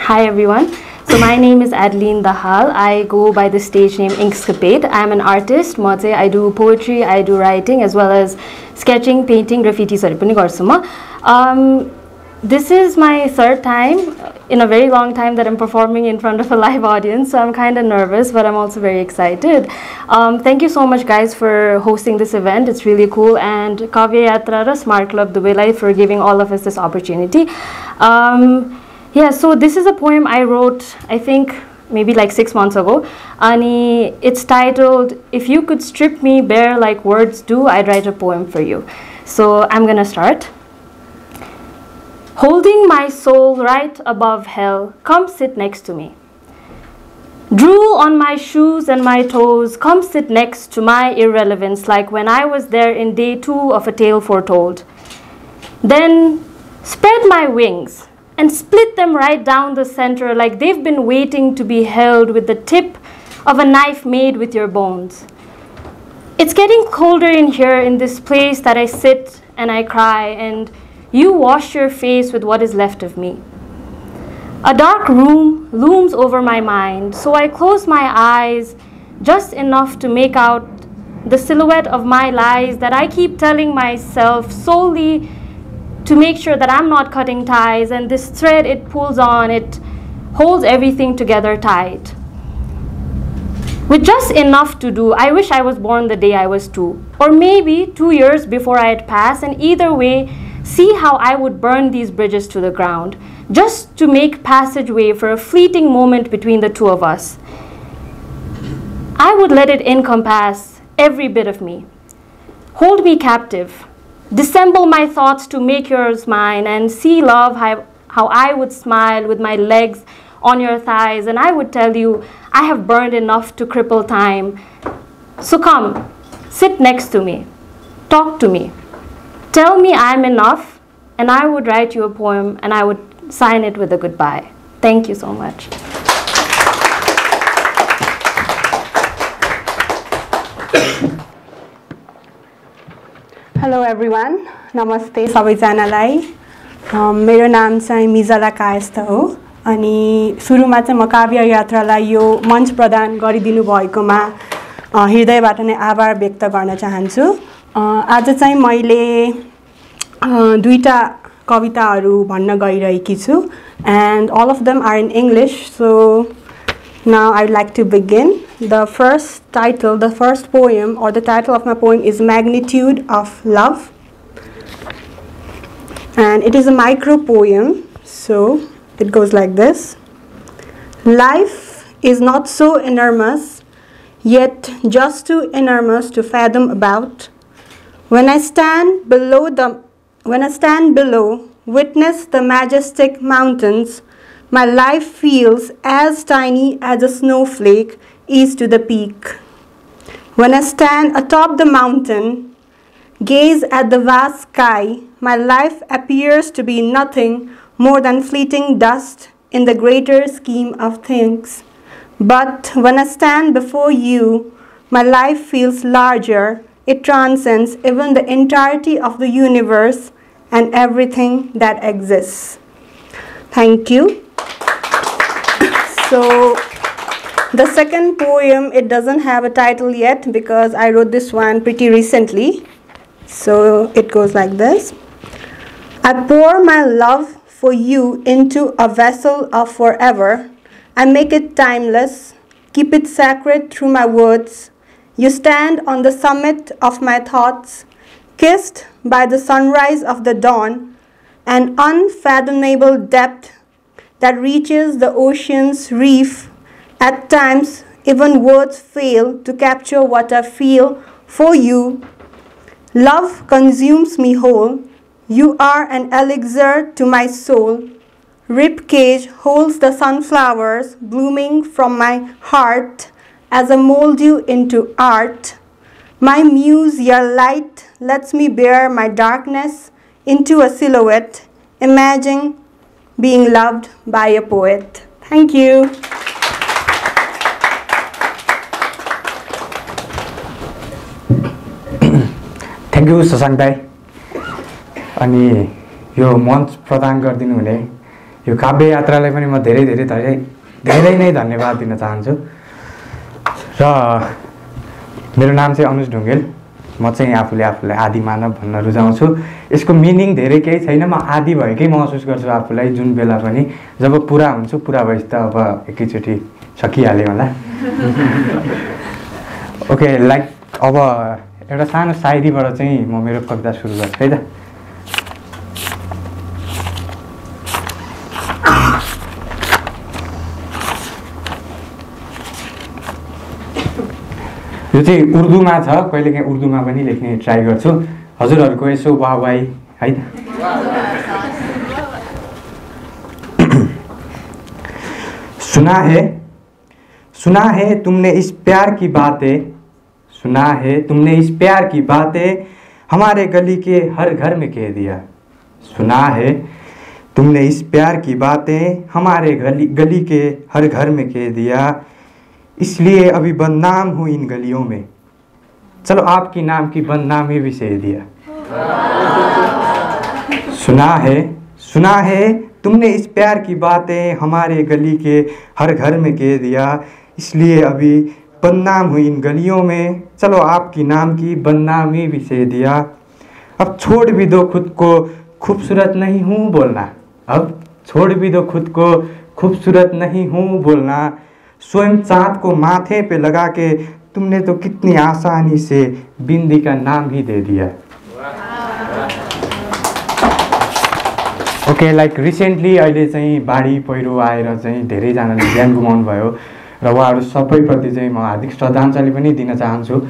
Hi everyone. So my name is Adeline Dahal. I go by the stage name Inkscapade. I'm an artist. I do poetry, I do writing, as well as sketching, painting, graffiti. This is my third time in a very long time that I'm performing in front of a live audience, so I'm kind of nervous, but I'm also very excited. Thank you so much, guys, for hosting this event. It's really cool, and Kavya Yatra ra Smart Club Dubai for giving all of us this opportunity. Yeah, so this is a poem I wrote, I think, maybe like 6 months ago. And it's titled, "If You Could Strip Me Bare Like Words Do, I'd Write a Poem for You." So I'm gonna start. Holding my soul right above hell, come sit next to me. Drool on my shoes and my toes, come sit next to my irrelevance, like when I was there in day 2 of A Tale Foretold. Then spread my wings and split them right down the center, like they've been waiting to be held with the tip of a knife made with your bones. It's getting colder in here, in this place that I sit and I cry, and you wash your face with what is left of me. A dark room looms over my mind, so I close my eyes just enough to make out the silhouette of my lies that I keep telling myself solely to make sure that I'm not cutting ties, and this thread, it pulls on, it holds everything together tight. With just enough to do, I wish I was born the day I was 2, or maybe 2 years before I had passed, and either way, see how I would burn these bridges to the ground, just to make passageway for a fleeting moment between the two of us. I would let it encompass every bit of me. Hold me captive. Dissemble my thoughts to make yours mine, and see, love, how I would smile with my legs on your thighs, and I would tell you I have burned enough to cripple time. So come, sit next to me, talk to me. Tell me I'm enough, and I would write you a poem, and I would sign it with a goodbye. Thank you so much. Hello everyone. Namaste सबैजनालाई. मेरो नाम चाहिँ मिजला कायस्थ हो, अनि सुरुमा चाहिँ म काव्य यात्रालाई यो मञ्च प्रदान गरिदिनु भएकोमा हृदयबाट नै आभार व्यक्त गर्न चाहन्छु. आज चाहिँ मैले 2टा कविताहरू भन्न गइरहेकी छु, and all of them are in English, so now I'd like to begin. The first poem, or the title of my poem, is Magnitude of Love, and it is a micro poem, so it goes like this. Life is not so enormous, yet just too enormous to fathom about. When I stand below, witness the majestic mountains, my life feels as tiny as a snowflake is to the peak. When I stand atop the mountain, gaze at the vast sky, my life appears to be nothing more than fleeting dust in the greater scheme of things. But when I stand before you, my life feels larger. It transcends even the entirety of the universe and everything that exists. Thank you. So the second poem, it doesn't have a title yet because I wrote this one pretty recently. So it goes like this. I pour my love for you into a vessel of forever. I make it timeless, keep it sacred through my words. You stand on the summit of my thoughts, kissed by the sunrise of the dawn, an unfathomable depth that reaches the ocean's reef. At times, even words fail to capture what I feel for you. Love consumes me whole. You are an elixir to my soul. Rib cage holds the sunflowers blooming from my heart as I mold you into art. My muse, your light, lets me bear my darkness into a silhouette. Imagine being loved by a poet. Thank you. Thank you, Sasank Dai. अनि यो मञ्च प्रदान गरिदिनु हुने यो काव्य यात्रालाई पनि म धेरै धेरै धेरै धेरै नै धन्यवाद दिन चाहन्छु। र मेरो नाम चाहिँ अनुज ढुङ्गेल। म चाहिँ आफूलाई आदि मानव भन्न रुचाउँछु। यसको मिनिङ धेरै केही छैन, म आदि भएकै महसुस गर्छु आफूलाई जुन बेला पनि। जब पुरा हुन्छु, पुरा भएपछि त अब एकैचोटि सकिहाल्यो होला। ओके, लाइक अब एउटा सानो सायरीबाट चाहिँ म मेरो कविता सुरु गर्छु है त। यो चाहिँ उर्दूमा छ, कहिलेकाहीँ उर्दूमा पनि लेख्ने ट्राई गर्छु। हजुरहरूको यसो वाहवाही है त। सुना है तुमने इस प्यार की बातें, सुना है तुमने इस प्यार की बातें हमारे गली के हर घर में कह दिया। सुना है तुमने इस प्यार की बातें हमारे गली के हर घर में कह दिया, इसलिए अभी बदनाम हूँ इन गलियों में, चलो आपकी नाम की बदनामी भी सह दिया। सुना है तुमने इस प्यार की बातें हमारे गली के हर घर में कह दिया, इसलिए अभी बदनाम हूँ इन गलियों में, चलो आपकी नाम की बदनामी भी सह दिया। अब छोड़ भी दो खुद को खूबसूरत नहीं हूँ बोलना, अब छोड़ भी दो खुद को खूबसूरत नहीं हूँ बोलना, स्वयं चाँद को माथे पे लगा के तुमने तो कितनी आसानी से बिंदी का नाम ही दे दिया। ओके, लाइक रिसेन्टली अहिले चाहिँ बाढी पहिरो आएर चाहिँ धेरैजनाले ज्यान गुमाउनु भयो र उहाँहरू सबैप्रति चाहिँ म हार्दिक श्रद्धाञ्जली पनि दिन चाहन्छु।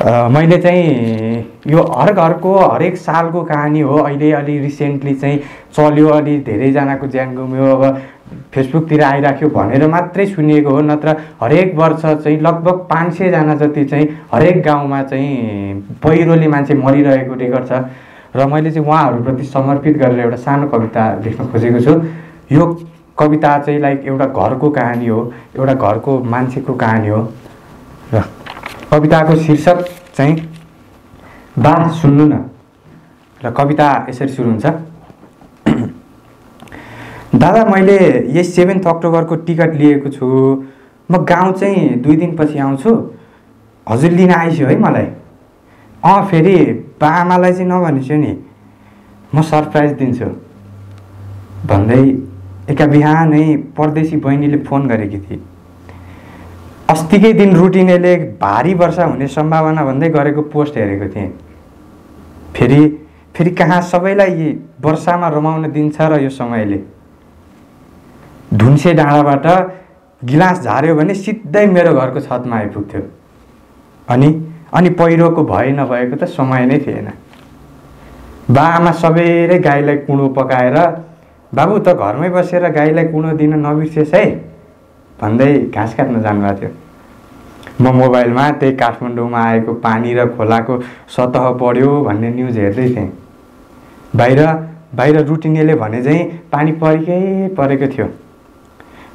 मैले चाहिँ यो हर घरको हरेक सालको कहानी हो। अहिले अलि रिसेन्टली चाहिँ चल्यो, अलि धेरैजनाको ज्यान गुम्यो, अब फेसबुकतिर आइराख्यो भनेर मात्रै सुनिएको हो, नत्र हरेक वर्ष चाहिँ लगभग 500 जना जति चाहिँ हरेक गाउँमा चाहिँ पहिरोले मान्छे मरिरहेको रेकर्ड छ। र मैले चाहिँ उहाँहरूप्रति समर्पित गरेर एउटा सानो कविता लेख्न खोजेको छु। यो कविता चाहिँ लाइक एउटा घरको कहानी हो, एउटा घरको मान्छेको कहानी हो। र कविताको शीर्षक चाहिँ बा सुन्नु न। र कविता यसरी सुरु हुन्छ। दादा, मैले यही 7 अक्टोबरको टिकट लिएको छु, म गाउँ चाहिँ 2 दिनपछि आउँछु, हजुर लिन आइस्यो है मलाई। फेरि बा आमालाई चाहिँ नभनेछु नि, म सरप्राइज दिन्छु भन्दै एका बिहानै परदेशी बहिनीले फोन गरेकी थिए। अस्तिकै दिन रुटिनेले भारी वर्षा हुने सम्भावना भन्दै गरेको पोस्ट हेरेको थिएँ। फेरि कहाँ सबैलाई वर्षामा रमाउन दिन्छ र यो समयले। धुन्से डाँडाबाट गिलास झार्यो भने सिधै मेरो घरको छतमा आइपुग्थ्यो। अनि पहिरोको भए नभएको त समय नै थिएन। बा आमा सबेरै गाईलाई कुँडो पकाएर, बाबु त घरमै बसेर गाईलाई कुँडो दिन नबिर्सेस् है भन्दै घाँस काट्न जानुभएको थियो। म मोबाइलमा त्यही काठमाडौँमा आएको पानी र खोलाको सतह बढ्यो भन्ने न्युज हेर्दै थिएँ। बाहिर रुटिनेले भने चाहिँ पानी परेको थियो।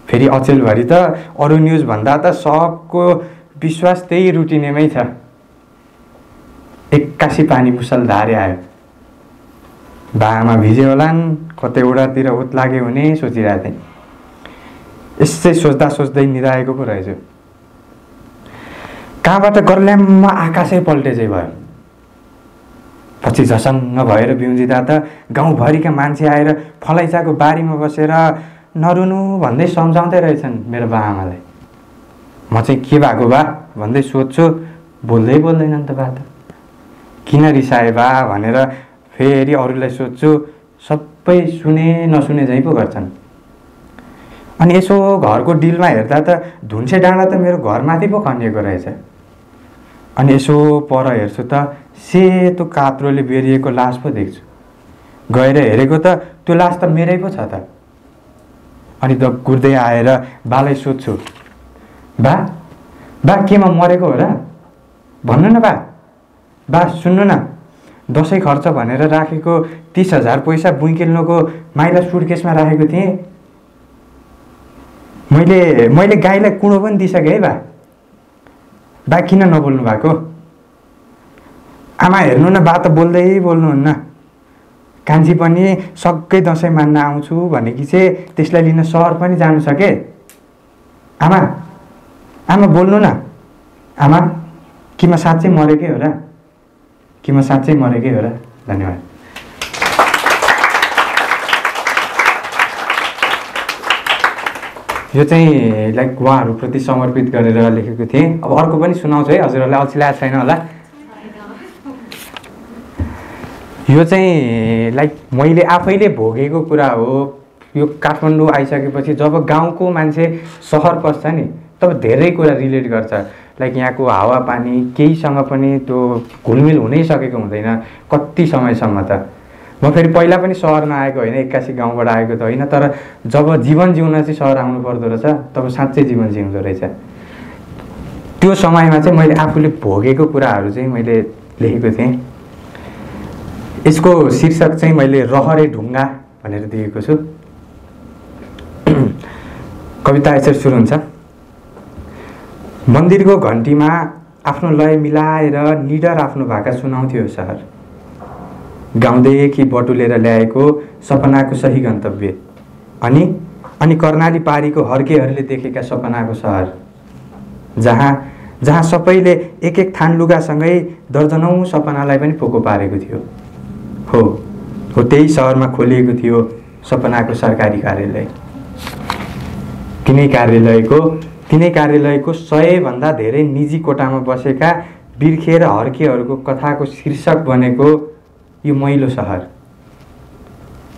फेरि अचेलभरि त अरू न्युज भन्दा त सबको विश्वास त्यही रुटिनेमै छ। एक्कासी पानी मुसलधारे आयो। बाआमा भिजे होलान्, कतै ओडातिर ओत लाग्यो हुने सोचिरहेको थिएँ। यसै सोच्दै निदाएको पो रहेछ। कहाँबाट गर्ल्याम्म आकाशै पल्टे चाहिँ भयो। पछि झसङ्ग भएर बिउजिँदा त गाउँभरिका मान्छे आएर फलैचाको बारीमा बसेर नरुनु भन्दै सम्झाउँदै रहेछन् मेरो बाआमालाई। म चाहिँ के भएको बा भन्दै सोध्छु, बोल्दैनन् त बा त। किन रिसाए बा भनेर फेरि अरूलाई सोध्छु, सबै सुने नसुने झैँ पो गर्छन्। अनि यसो घरको डिलमा हेर्दा त धुन्से डाँडा त मेरो घरमाथि पो खनिएको रहेछ। अनि यसो पर हेर्छु त सेतो कात्रोले बेरिएको लास पो देख्छु। गएर हेरेको त त्यो लास त मेरै पो छ त। अनि दगुर्दै आएर बालाई सोध्छु, बा केमा मरेको हो र? भन्नु न बा सुन्नु न, दसैँ खर्च भनेर राखेको 30,000 पैसा बुइकिल्नुको माइला सुटकेसमा राखेको थिएँ। मैले गाईलाई कुँडो पनि दिइसकेँ है बा किन नबोल्नु भएको? आमा हेर्नु न, बा त बोल्नुहुन्न। कान्छी पनि सबै दसैँ मान्न आउँछु भनेकी चाहिँ त्यसलाई लिन सहर पनि जानु सके। आमा आमा बोल्नु न, आमा कि म साँच्चै मरेकै हो र, कि म साँच्चै मरेकै हो र। धन्यवाद। यो चाहिँ लाइक उहाँहरूप्रति समर्पित गरेर लेखेको थिएँ। अब अर्को पनि सुनाउँछु है, हजुरहरूलाई अल्छी लागेको छैन होला। यो चाहिँ लाइक मैले आफैले भोगेको कुरा हो। यो काठमाडौँ आइसकेपछि जब गाउँको मान्छे सहर पस्छ नि तब धेरै कुरा रिलेट गर्छ। लाइक यहाँको हावापानी केहीसँग पनि त्यो घुलमिल हुनै सकेको हुँदैन कति समयसम्म त। म फेरि पहिला पनि सहरमा आएको होइन, 81 गाउँबाट आएको त होइन, तर जब जीवन जिउन चाहिँ सहर आउनु पर्दो रहेछ तब साँच्चै जीवन जिउँदो रहेछ। त्यो समयमा चाहिँ मैले आफूले भोगेको कुराहरू चाहिँ मैले लेखेको थिएँ। यसको शीर्षक चाहिँ मैले रहरे ढुङ्गा भनेर दिएको छु। कविता यसरी सुरु हुन्छ। मन्दिरको घन्टीमा आफ्नो लय मिलाएर निडर आफ्नो भाका सुनाउँथ्यो सहर। गाउँदेखि बटुलेर ल्याएको सपनाको सही गन्तव्य। अनि कर्णाली पारीको हर्केहरूले देखेका सपनाको सहर, जहाँ सबैले एक एक थान लुगासँगै दर्जनौँ सपनालाई पनि पोको पारेको थियो। हो त्यही सहरमा खोलिएको थियो सपनाको सरकारी कार्यालय। तिनै कार्यालयको 100 भन्दा धेरै निजी कोठामा बसेका बिर्खे र हर्केहरूको कथाको शीर्षक बनेको यो मैलो सहर।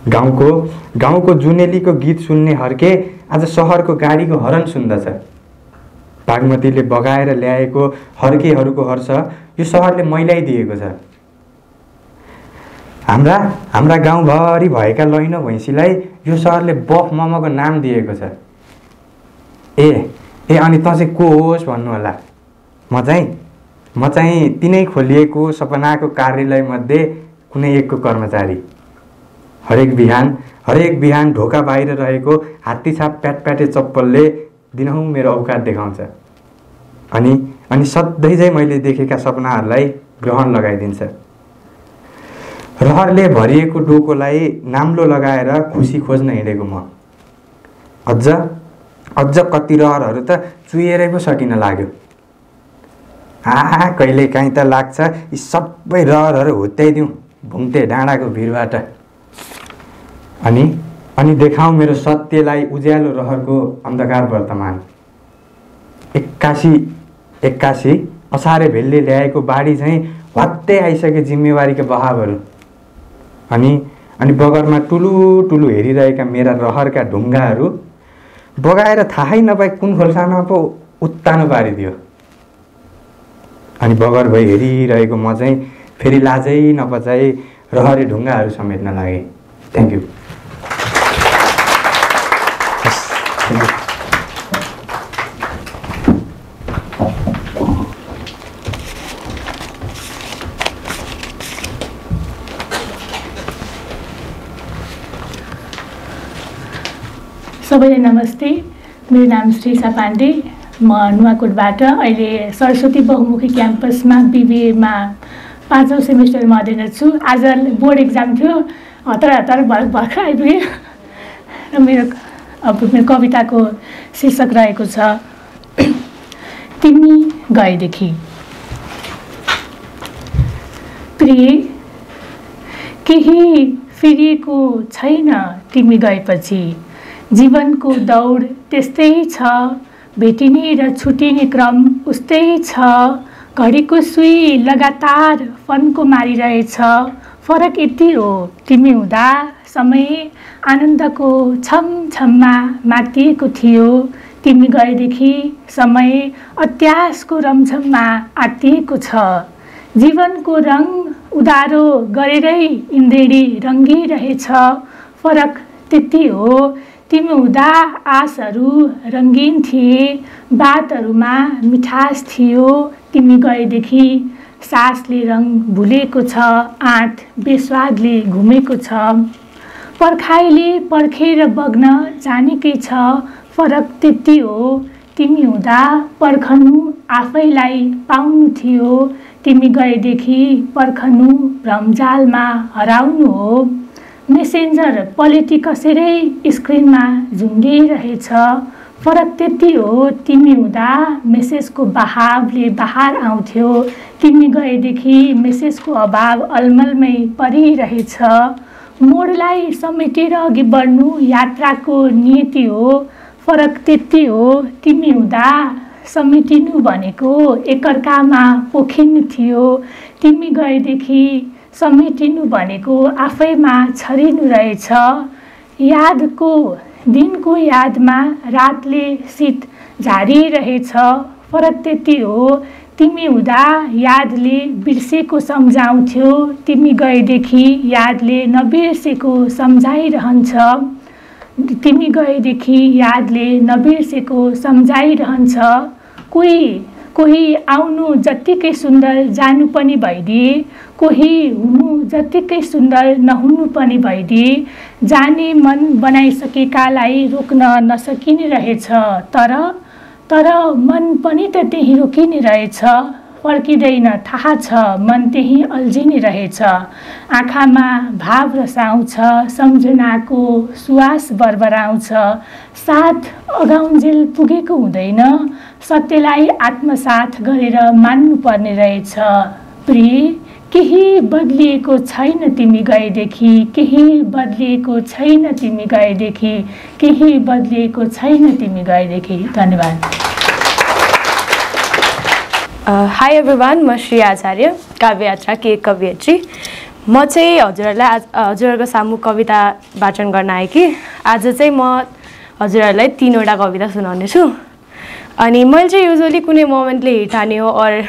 गाउँको जुनेलीको गीत सुन्ने हर्के आज सहरको गाडीको हरन सुन्दछ। बागमतीले बगाएर ल्याएको हर्केहरूको हर्ष यो सहरले मैलाइदिएको छ। हाम्रा गाउँभरि भएका लैनो भैँसीलाई यो सहरले बफ मोमोको नाम दिएको छ। ए अनि त चाहिँ को होस् भन्नु होला। म चाहिँ तिनै खोलिएको सपनाको कार्यालय मध्ये कुनै एकको कर्मचारी। हरेक बिहान ढोका बाहिर रहेको हात्तीछाप प्याटप्याटे चप्पलले दिनहुँ मेरो औकात देखाउँछ। अनि सधैँ चाहिँ मैले देखेका सपनाहरूलाई ग्रहण लगाइदिन्छ। रहरले भरिएको डोकोलाई नाम्लो लगाएर खुसी खोज्न हिँडेको म। अझ कति रहरहरू त चुहेरै पो सकिन लाग्यो। कहिले काहीँ त लाग्छ यी सबै रहरहरू हुत्याइदिउँ भुङ्ते डाँडाको भिरबाट। अनि देखाउँ मेरो सत्यलाई उज्यालो रहरको अन्धकार वर्तमान। 81 असारे भेलले ल्याएको बाढी चाहिँ भत्तै आइसके जिम्मेवारीका बहावहरू। अनि बगरमा टुलु हेरिरहेका मेरा रहरका ढुङ्गाहरू बगाएर थाहै नपाई कुन खोल्सामा पो उत्तानो पारिदियो। अनि बगर भई हेरिरहेको म चाहिँ फेरि लाजै नपचाई रहरे ढुङ्गाहरू समेट्न लागेँ। Thank you. सबैलाई नमस्ते। मेरो नाम श्रीसा पाण्डे। म नुवाकोटबाट अहिले सरस्वती बहुमुखी क्याम्पसमा BBA-मा 5औं सेमेस्टरमा अध्ययनरत छु। आज बोर्ड एक्जाम थियो, हतार भर्खर आइपुगेँ र मेरो कविताको शीर्षक रहेको छ तिमी गएदेखि। प्रिय, केही फिरिएको छैन तिमी गएपछि। जीवनको दौड त्यस्तै छ, भेटिने र छुटिने क्रम उस्तै छ। घडीको सुई लगातार फन्को मारिरहेछ। फरक यति हो तिमी हुँदा समय आनन्दको छमछममा मातिएको थियो। तिमी गएदेखि समय अत्यासको रमझममा आत्तिएको छ। जीवनको रङ उधारो गरेरै इन्द्रेणी रङ्गिरहेछ। फरक त्यति हो तिमी हुँदा आशहरू रङ्गीन थिए, बातहरूमा मिठास थियो। तिमी गएदेखि सासले रङ भुलेको छ, आँट बेस्वादले घुमेको छ। पर्खाइले पर्खेर बग्न जानेकै छ। फरक त्यति हो तिमी हुँदा पर्खनु आफैलाई पाउनु थियो। तिमी गएदेखि पर्खनु भ्रमजालमा हराउनु हो। मेसेन्जर पलेटी कसरी स्क्रिनमा झुन्डिरहेछ। फरक त्यति हो, तिमी हुँदा मेसेजको बहावले बाहर आउँथ्यो, तिमी गएदेखि मेसेजको अभाव अलमलमै परिरहेछ। मोडलाई समेटेर अघि बढ्नु यात्राको नियति हो। फरक त्यति हो, तिमी हुँदा समेटिनु भनेको एकअर्कामा पोखिनु थियो, तिमी गएदेखि समेटिनु भनेको आफैमा छरिनु रहेछ। यादको दिनको यादमा रातले शीत झारिरहेछ। फरक त्यति हो, तिमी हुँदा यादले बिर्सेको सम्झाउँथ्यो, तिमी गएदेखि यादले नबिर्सेको सम्झाइरहन्छ। तिमी गएदेखि यादले नबिर्सेको सम्झाइरहन्छ। कोही आउनु जत्तिकै सुन्दर जानु पनि भइदिए, कोही हुनु जत्तिकै सुन्दर नहुनु पनि भइदिए। जाने मन बनाइसकेकालाई रोक्न नसकिने रहेछ, तर मन पनि त त्यही रोकिने रहेछ। फर्किँदैन थाहा छ, मन त्यही अल्झिने रहेछ। आँखामा भाव रसाउँछ, सम्झनाको सुवास बरबराउँछ। साथ अगाउन्जेल पुगेको हुँदैन, सत्यलाई आत्मसात गरेर मान्नुपर्ने रहेछ। प्रिय, केही बदलिएको छैन तिमी गएदेखि, केही बदलिएको छैन तिमी गएदेखि, केही बदलिएको छैन तिमी गएदेखि। धन्यवाद। हाई एभ्रिवान, म श्री आचार्य, काव्य यात्राकी एक कवियत्री। म चाहिँ हजुरहरूलाई हजुरहरूको सामु कविता वाचन गर्न आएँ कि आज चाहिँ म हजुरहरूलाई 3वटा कविता सुनाउने छु। अनि मैले चाहिँ युजुअली कुनै मोमेन्टले हिट हान्ने हो और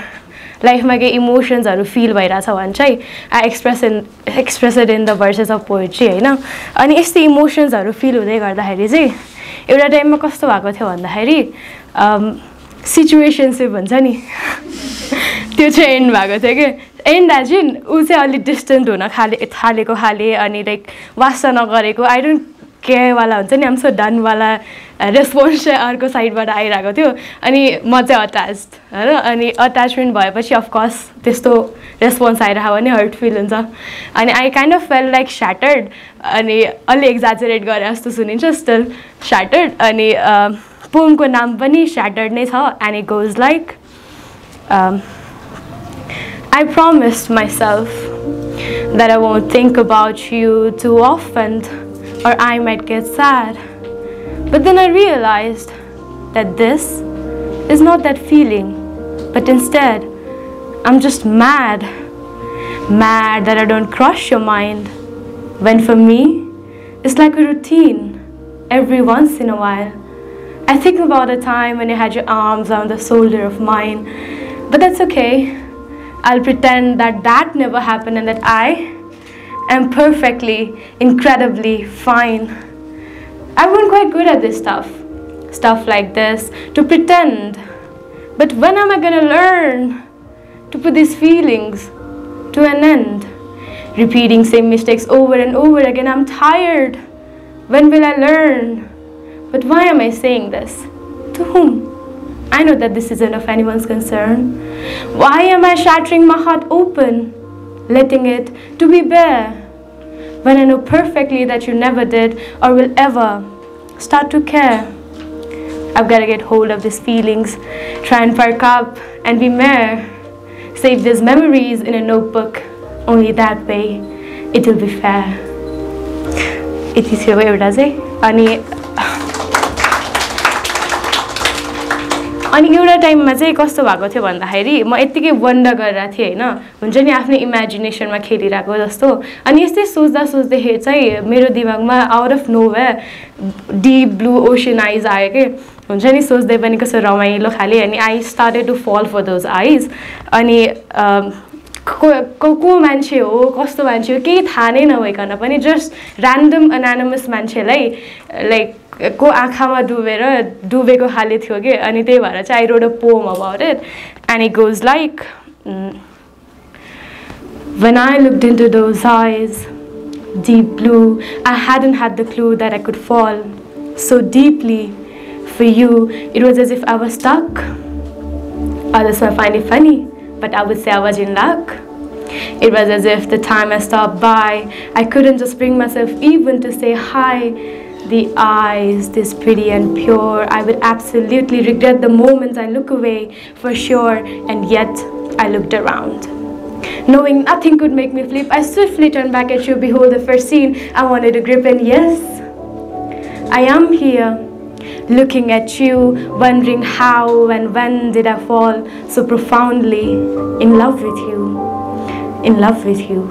लाइफमा केही इमोसन्सहरू फिल भइरहेछ भने चाहिँ I express it in the versus of poetry होइन। अनि यस्तो इमोसन्सहरू फिल हुँदै गर्दाखेरि चाहिँ एउटा टाइममा कस्तो भएको थियो भन्दाखेरि सिचुएसनसिप भन्छ नि त्यो चाहिँ एन्ड भएको थियो कि। एन्ड एज इन ऊ चाहिँ अलिक डिस्टेन्ट हुन थालेको खाले अनि लाइक वास्ता नगरेको आई डोन्ट केयरवाला हुन्छ नि, सो डनवाला रेस्पोन्स चाहिँ अर्को साइडबाट आइरहेको थियो। अनि म चाहिँ अट्याच्ड होइन। अनि अट्याचमेन्ट भएपछि अफकोर्स त्यस्तो रेस्पोन्स आइरहेको भने हर्ट फिल हुन्छ। अनि I kind of feel like shattered, अनि अलि एक्जाजरेट गरे जस्तो सुनिन्छ, स्टिल स्याटर्ड। अनि पोमको नाम पनि स्याटर्ड नै छ। And it goes like I promised myself that I won't think about you too often or I might get sad. But then I realized that this is not that feeling, but instead I'm just mad that I don't crush your mind, when for me it's like a routine. Every once in a while I think about a time when you had your arms on the shoulder of mine, but that's okay. I'll pretend that never happened and that I am perfectly, incredibly fine. I wasn't quite good at this stuff like this, to pretend. But when am I gonna learn to put these feelings to an end? Repeating same mistakes over and over again, I'm tired. When will I learn? But why am I saying this? To whom? I know that this isn't of anyone's concern. Why am I shattering my heart open, letting it to be bare, when I know perfectly that you never did or will ever start to care? I've got to get hold of these feelings, try and perk up and be mere, save these memories in a notebook. Only that way it will be fair. It is your way, अनि एउटा टाइममा चाहिँ कस्तो भएको थियो भन्दाखेरि म यतिकै वन्डर गरिरहेको थिएँ होइन, हुन्छ नि आफ्नै इमेजिनेसनमा खेलिरहेको जस्तो। अनि यस्तै सोच्दाखेरि चाहिँ मेरो दिमागमा out of nowhere deep blue ocean आइज आयो कि, हुन्छ नि सोच्दै पनि कस्तो रमाइलो खाले। अनि I started to fall for those eyes. अनि को मान्छे हो, कस्तो मान्छे हो केही थाहा नै नभइकन पनि जस्ट ऱ्यान्डम एनानिमस मान्छेलाई लाइक को आँखामा डुबेको खाले थियो कि। अनि त्यही भएर चाहिँ I wrote a poem about it and it goes like When I looked into those eyes, deep blue, I hadn't had the clue that I could fall so deeply for you. It was as if I was stuck. Others might find it funny, but I would say I was in luck. It was as if the time had stopped by. I couldn't just bring myself even to say hi. The eyes, this pretty and pure. I would absolutely regret the moment I look away, for sure, and yet I looked around. Knowing nothing could make me flip, I swiftly turned back at you. Behold, the first scene I wanted to grip, and yes, I am here, looking at you, wondering how and when did I fall so profoundly in love with you. In love with you.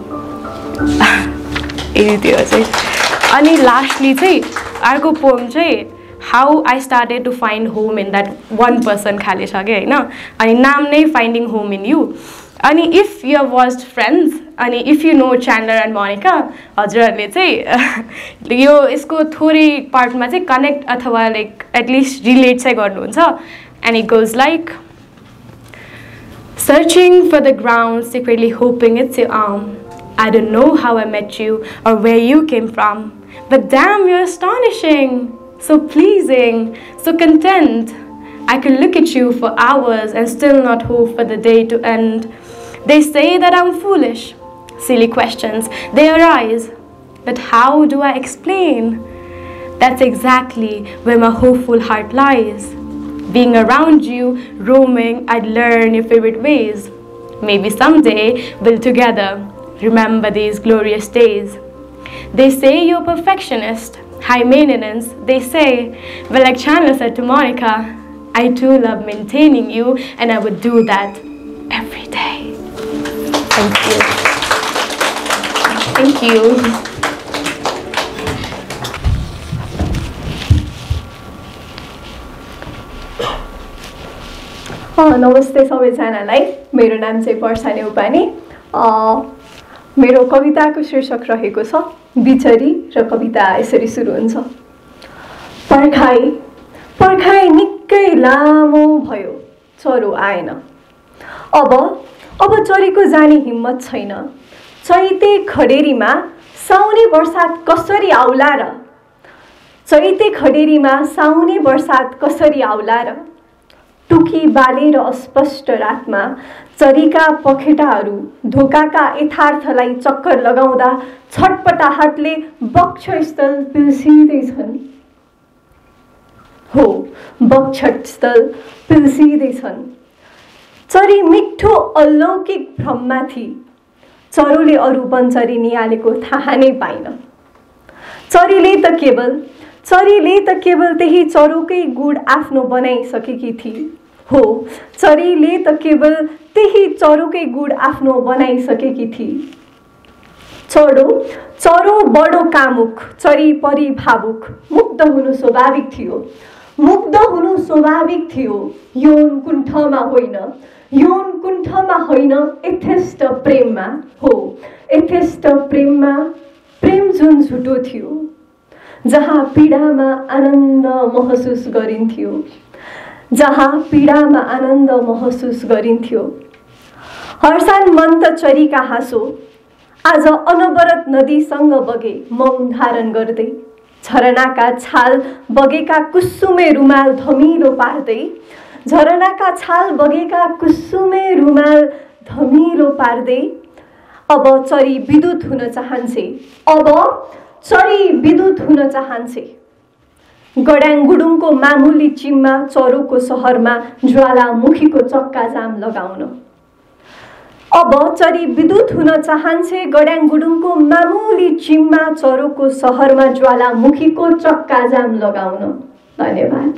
अनि lastly चाहिँ अर्को poem चाहिँ how I started to find home in that one person खाले छ कि होइन अनि नाम नै फाइन्डिङ होम इन यु अनि if you have watched Friends अनि if you know Chandler and Monica हजुरहरूले चाहिँ यो यसको थोरै पार्टमा चाहिँ कनेक्ट अथवा लाइक एटलिस्ट रिलेट चाहिँ गर्नुहुन्छ and it goes like searching for the ground, secretly hoping it's your arm. I don't know how I met you or where you came from, but damn, you're astonishing, so pleasing, so content. I could look at you for hours and still not hope for the day to end. They say that I'm foolish. Silly questions, they arise. But how do I explain? That's exactly where my hopeful heart lies. Being around you, roaming, I'd learn your favorite ways. Maybe someday we'll together remember these glorious days. They say you're a perfectionist, high maintenance, they say. But like Chandler said to Monica, I too love maintaining you, and I would do that every day. Thank you. Thank you. नमस्ते सबैजनालाई मेरो नाम चाहिँ वर्षा नेउपाने मेरो कविताको शीर्षक रहेको छ बिचरी र कविता यसरी सुरु हुन्छ पर्खाई पर्खाई निकै लामो भयो चरो आएन अब चरीको जाने हिम्मत छैन चैते खडेरीमा साउने बर्सात कसरी आउला र चैते खडेरीमा साउने बर्सात कसरी आउला र टुकी बालेर अस्पष्ट रातमा चरीका पखेटाहरू ढोकाका यथार्थलाई चक्कर लगाउँदा छटपटाहटले वक्षस्थल पिल्सिँदैछन् हो वक्षस्थल पिल्सिँदैछन् चरी मिठो अलौकिक भ्रममाथि चरोले अरू वनचरी निहालेको थाहा नै पाइन चरीले त केवल त्यही चरोकै गुड आफ्नो बनाइसकेकी थिए हो चरीले त केवल त्यही चरोकै गुड आफ्नो बनाइसकेकी थिए चरो बडो कामुक चरी परी भावुक मुग्ध हुनु स्वाभाविक थियो यौन कुण्ठमा होइन यथेष्ट प्रेममा हो यथेष्ट प्रेममा प्रेम जुन झुटो थियो जहाँ पीडामा आनन्द महसुस गरिन्थ्यो हर्षान मन्त चरीका हाँसो आज अनवरत नदीसँग बगे मौन धारण गर्दै झरनाका छाल बगेका कुसुमे रुमाल धमिलो पार्दै अब चरी विद्युत हुन चाहन्छे गड्याङगुडुङको मामुली चिममा चरोको सहरमा ज्वालामुखीको चक्का जाम लगाउन अब चरी विद्युत हुन चाहन्छे गड्याङगुडुङको मामुली चिममा चरोको सहरमा ज्वालामुखीको चक्का जाम लगाउन धन्यवाद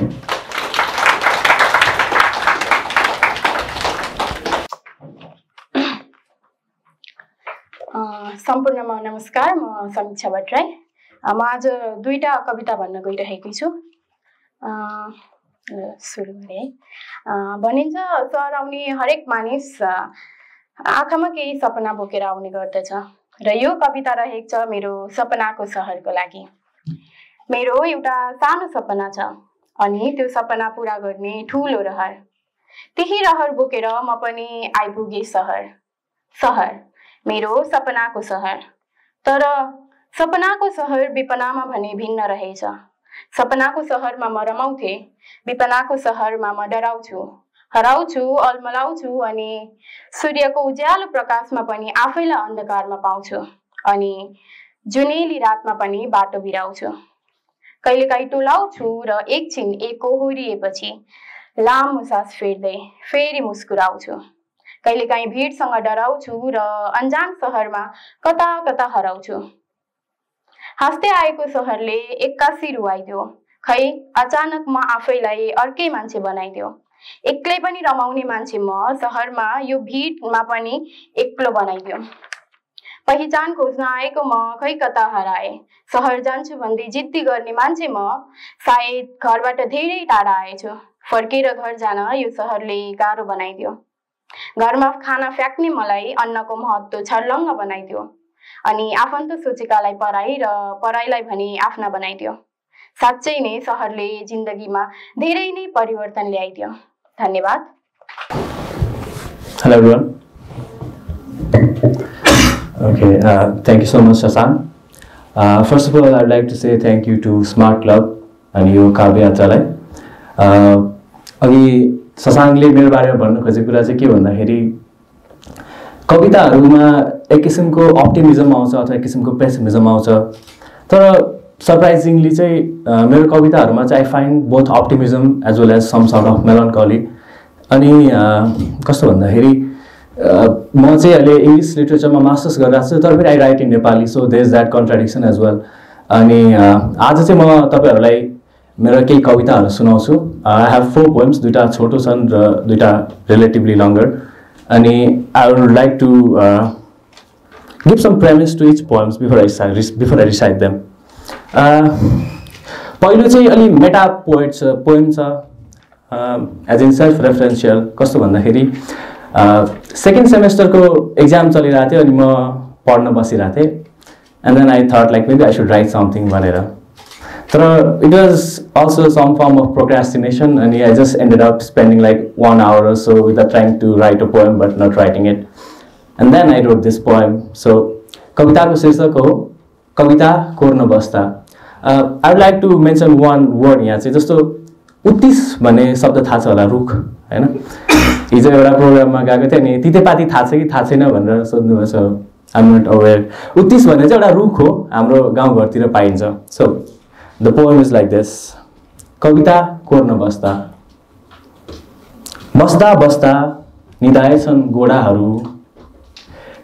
सम्पूर्णमा नमस्कार म समीक्षा भट्टराई म आज दुईटा कविता भन्न गइरहेकी छु सुरु गरे भनिन्छ सहर आउने हरेक मानिस आँखामा केही सपना बोकेर आउने गर्दछ र यो कविता रहेको छ मेरो सपनाको सहरको लागि मेरो एउटा सानो सपना छ अनि त्यो सपना पूरा गर्ने ठूलो रहर त्यही रहर बोकेर म पनि आइपुगे सहर मेरो सपनाको सहर तर सपनाको सहर विपनामा भने भिन्न रहेछ सपनाको सहरमा म रमाउँथे विपनाको सहरमा म डराउँछु हराउँछु अल्मलाउँछु अनि सूर्यको उज्यालो प्रकाशमा पनि आफैलाई अन्धकारमा पाउँछु अनि जुनेली रातमा पनि बाटो बिराउँछु कहिलेकाहीँ टोलाउँछु र एकछिन एकोहोरिएपछि लामो सास फेर्दै फेरि मुस्कुराउँछु कहिलेकाहीँ भिडसँग डराउँछु र अन्जान सहरमा कता कता हराउँछु हाँस्दै आएको सहरले एक्कासी रुवाइदियो खै अचानक म आफैलाई अर्कै मान्छे बनाइदियो एक्लै पनि रमाउने मान्छे म सहरमा यो भिडमा पनि एक्लो बनाइदियो पहिचान खोज्न आएको म खै कता हराए सहर जान्छु भन्दै जिद्दी गर्ने मान्छे म सायद घरबाट धेरै टाढा आएछु फर्केर घर जान यो सहरले गाह्रो बनाइदियो घरमा खाना फ्याँक्ने मलाई अन्नको महत्त्व छर्लङ्ग बनाइदियो अनि आफन्त सोचेकालाई पराई र पराईलाई भने आफ्ना बनाइदियो साँच्चै नै सहरले जिन्दगीमा धेरै नै परिवर्तन ल्याइदियो धन्यवाद Hello everyone. Okay, thank you so much, Shashank. First of all, I'd like to say thank you to Smart Club and you, Kavya Achalai. अघि शशाङ्कले मेरो बारेमा भन्नु खोजेको कुरा चाहिँ के भन्दाखेरि कविताहरूमा एक किसिमको अप्टिमिजम आउँछ अथवा एक किसिमको पेसिमिजम आउँछ तर सरप्राइजिङली चाहिँ मेरो कविताहरूमा चाहिँ I find both optimism as well as some sort of melancholy अनि कस्तो भन्दाखेरि म चाहिँ अहिले इङ्ग्लिस लिटरेचरमा मास्टर्स गरिरहेको छु तर फेरि I write in Nepali so there is that contradiction as well अनि आज चाहिँ म तपाईँहरूलाई मेरो केही कविताहरू सुनाउँछु आई हेभ 4 पोएम्स दुईवटा छोटो छन् र दुईवटा रिलेटिभली लङ्गर अनि I would like to give some premise to each poems before I recite them पहिलो चाहिँ अलि मेटा पोएम छ एज इन सेल्फ रेफरेन्सियल कस्तो भन्दाखेरि सेकेन्ड सेमेस्टरको एक्जाम चलिरहेको थियो अनि म पढ्न बसिरहेको थिएँ and then I thought like maybe I should write something भनेर तर it was also some form of procrastination अनि I just ended up spending like 1 hour or so without trying to write a poem but not writing it and then I wrote this poem so कविताको शीर्षक हो कविता कोर्न बस्दा I would like to mention one word यहाँ चाहिँ जस्तो उत्तिस भन्ने शब्द थाहा छ होला रुख हैन हिजो एउटा प्रोग्राममा गएको थिएँ अनि तितेपाती थाहा छ कि थाहा छैन भनेर सोध्नुभएछ आई एम नट अवेयर उत्तिस भन्ने चाहिँ एउटा रुख हो हाम्रो गाउँघरतिर पाइन्छ so the poem is like this कविता कोर्न बस्दा बस्दा बस्दा निदाएछन् गोडाहरू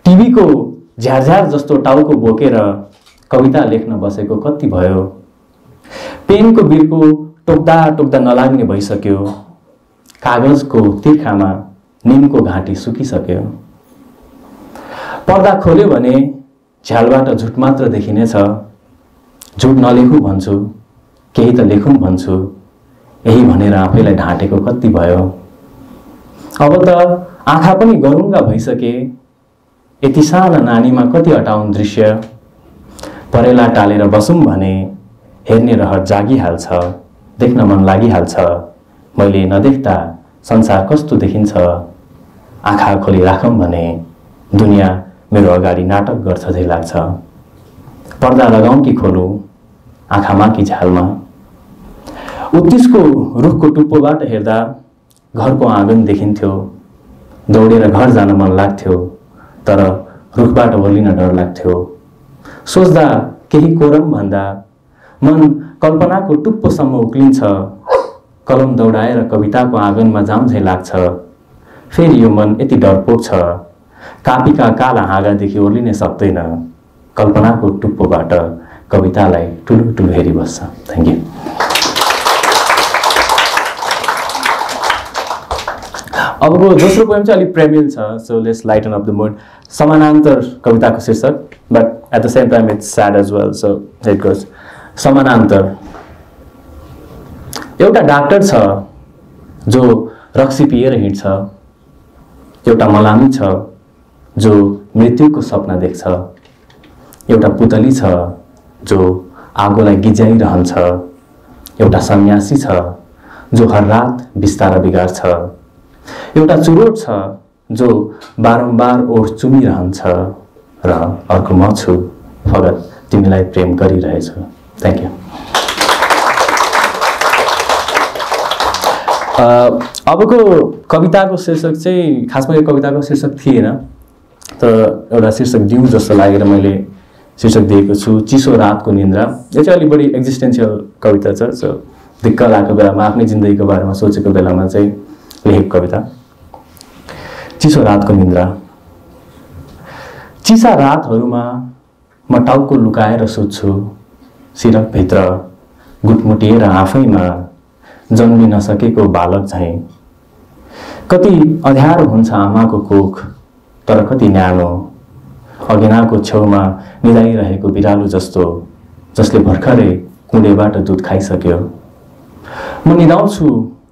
टिभीको झ्यारझ्यार जस्तो टाउको बोकेर कविता लेख्न बसेको कति भयो पेनको बिर्को टोक्दा टोक्दा नलाग्ने भइसक्यो कागजको तिर्खामा निमको घाँटी सुकिसक्यो पर्दा खोल्यो भने झ्यालबाट झुट मात्र देखिनेछ झुट नलेखौँ भन्छु केही त लेखौँ भन्छु यही भनेर आफैलाई ढाँटेको कति भयो अब त आँखा पनि गरुङ्गा भइसके यति साना नानीमा कति अटाउन दृश्य परेला टालेर बसौँ भने हेर्ने रहर जागिहाल्छ देख्न मन लागिहाल्छ मैले नदेख्दा संसार कस्तो देखिन्छ आँखा खोली राखौँ भने दुनियाँ मेरो अगाडि नाटक गर्छ झै लाग्छ पर्दा लगाउँ कि खोलौँ आँखामा कि झ्यालमा उत्तिसको रुखको टुप्पोबाट हेर्दा घरको आँगन देखिन्थ्यो दौडेर घर जान मन लाग्थ्यो तर रुखबाट ओर्लिन डर लाग्थ्यो सोच्दा केही कोरम भन्दा मन कल्पनाको टुप्पोसम्म उक्लिन्छ कलम दौडाएर कविताको आँगनमा जाम झै लाग्छ फेरि यो मन यति डरपोक छ कापीका काला हाँगादेखि ओर्लिनै सक्दैन कल्पनाको टुप्पोबाट कवितालाई ठुलो ठुलो हेरिबस्छ थ्याङ्क यू अबको दोस्रो पोएम चाहिँ अलिक प्रेमिल छ so let's lighten up the mood समानान्तर कविताको शीर्षक but at the same time it's sad as well so it goes समानान्तर एउटा डाक्टर छ जो रक्सी पिएर हिँड्छ एउटा मलामी छ जो मृत्युको सपना देख्छ एउटा पुतली छ जो आगोलाई गिज्याइरहन्छ एउटा सन्यासी छ जो हर रात बिस्तारा बिगार्छ एउटा चुरोट छ जो बारम्बार ओठ चुमिरहन्छ र अर्को म छु फगत तिमीलाई प्रेम गरिरहेछु थ्याङ्क यू अबको कविताको शीर्षक चाहिँ खासमा यो कविताको शीर्षक थिएन, तर एउटा शीर्षक दिउँ जस्तो लागेर मैले शीर्षक दिएको छु, चिसो रातको निन्द्रा। यो चाहिँ अलिक बढी एक्जिस्टेन्सियल कविता छ। सो दिक्क लागेको बेलामा, आफ्नै जिन्दगीको बारेमा सोचेको बेलामा चाहिँ लेखेको कविता। चिसो रातको निन्द्रा। चिसा रातहरूमा म टाउको लुकाएर सुत्छु, सिरकभित्र गुटमुटिएर आफैमा जन्मि नसकेको बालक झैँ। कति अँध्यारो हुन्छ आमाको कोख, तर कति न्यानो, अघेनाको छेउमा निदाइरहेको बिरालो जस्तो, जसले भर्खरै कुँडेबाट दुध खाइसक्यो। म निदाउँछु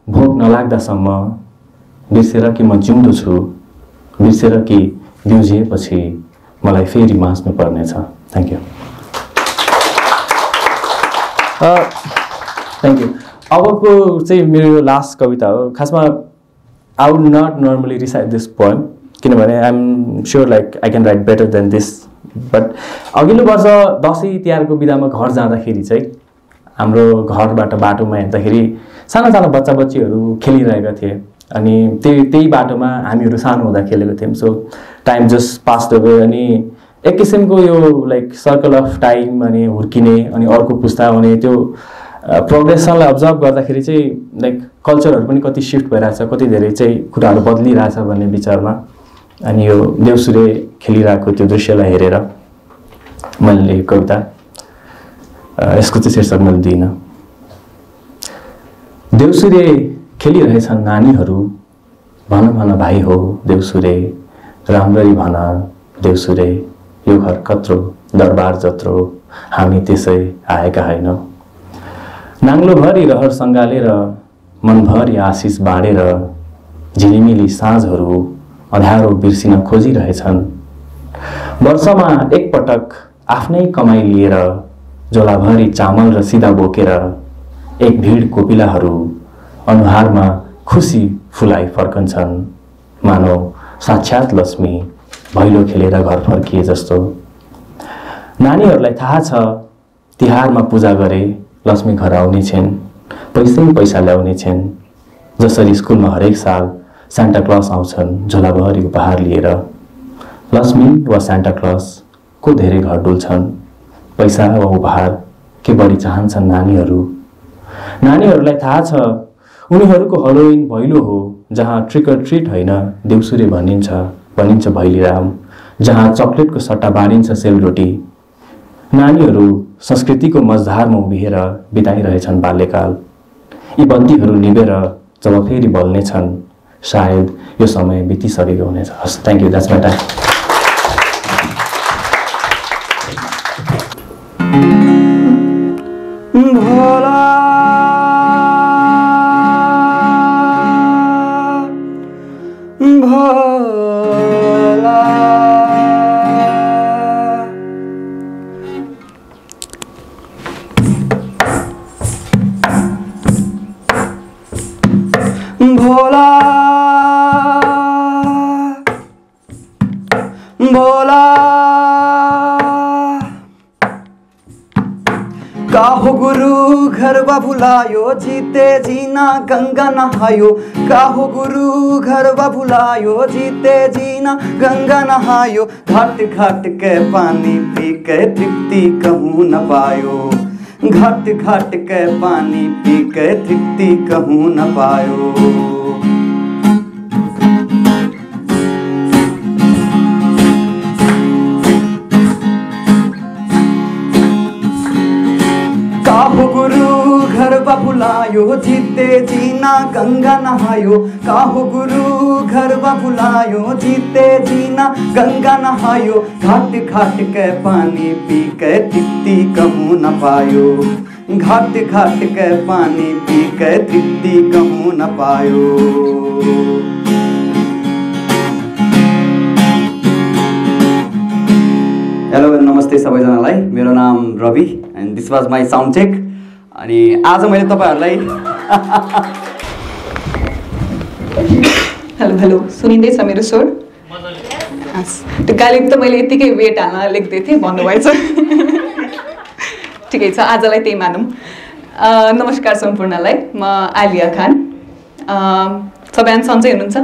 भोक नलाग्दासम्म, बिर्सेर कि म जिउँदो छु, बिर्सेर कि बिउजिएपछि मलाई फेरि बाँच्नु पर्नेछ। Thank you. Thank you. अबको चाहिँ मेरो लास्ट कविता हो। खासमा I would not normally recite this poem, किनभने I am sure like I can write better than this. But अघिल्लो वर्ष दसैँ तिहारको बिदामा घर जाँदाखेरि चाहिँ हाम्रो घरबाट बाटोमा हेर्दाखेरि साना साना बच्चा बच्चीहरू खेलिरहेका थिए, अनि त्यही बाटोमा हामीहरू सानो हुँदा खेलेको थियौँ। So time just passed away, अनि एक किसिमको यो लाइक सर्कल अफ टाइम, अनि हुर्किने, अनि अर्को पुस्ता आउने, त्यो प्रोग्रेसनलाई अब्जर्भ गर्दाखेरि चाहिँ लाइक कल्चरहरू पनि कति सिफ्ट भइरहेछ, कति धेरै चाहिँ कुराहरू बदलिरहेछ भन्ने विचारमा। अनि यो देउसुरे खेलिरहेको त्यो दृश्यलाई हेरेर मैले लेखेको कविता। यसको चाहिँ शीर्षक मैले दिइनँ। देउसुरे खेलिरहेछन् नानीहरू, भन भन भाइ हो देउसुरे, राम्ररी भन देउसुरे, यो घर कत्रो दरबार जत्रो, हामी त्यसै आएका होइनौँ। नाङ्लोभरि रहर सङ्गालेर, मनभरि आशिष बाँडेर, झिलिमिली साँझहरू अँध्यारो बिर्सिन खोजिरहेछन्। वर्षमा एकपटक आफ्नै कमाइ लिएर, झोलाभरि चामल र सिधा बोकेर, एक भिड कोपिलाहरू अनुहारमा खुसी फुलाई फर्कन्छन्, मानौ साक्षात् लक्ष्मी भैलो खेलेर घर फर्किए जस्तो। नानीहरूलाई थाहा छ तिहारमा पूजा गरे लक्ष्मी घर आउने छिन्, पैसै पैसा ल्याउने छिन्। जसरी स्कुलमा हरेक साल सान्टा क्लज आउँछन् झोलाभरि उपहार लिएर, लक्ष्मी वा सान्टा क्लज को धेरै घर डुल्छन्, पैसा वा उपहार के बढी चाहन्छन् नानीहरू। नानीहरूलाई थाहा छ उनीहरूको हेलोविन भैलो हो, जहाँ ट्रिक अर ट्रिट होइन देउसुरे भनिन्छ भैलीराम, जहाँ चक्लेटको सट्टा बाँडिन्छ सेलरोटी। नानीहरू संस्कृतिको मझधारमा उभिएर बिताइरहेछन् बाल्यकाल। यी बत्तीहरू निभेर जब फेरि बल्नेछन्, सायद यो समय बितिसकेको हुनेछ। हस्, thank you, that's my time. काहो गुरु घरवा भुलायो, जीते जीना गंगा नहायो। काहो गुरु घरवा भुलायो, जीते जीना गंगा नहायो। घाट घाट के पानी पी के तृप्ति कहूँ न पायो, घाट घाट के पानी पी के तृप्ति कहूँ न पायो। काहो गुरु घरवा भुलायो, जीते जीना गंगा नहायो। काहो गुरु घरवा भुलायो, जीते जीना गंगा नहायो। घाट घाट के पानी पी के तृप्ति कहूँ न पायो, घाट घाट के पानी पी के तृप्ति कहूँ न पायो। हेलो नमस्ते सबैजनालाई, मेरो नाम Ravi and this was my sound check. अनि आज मैले तपाईहरुलाई हेलो हेलो सुनिँदैछ मेरो स्वर? त्यो गाली त मैले यतिकै वेट हाल्न लेख्दै थिएँ, भन्नुभएछ। ठिकै छ, आजलाई त्यही मानौँ। नमस्कार सम्पूर्णलाई, म आलिया खान। सबै सन्चै हुनुहुन्छ?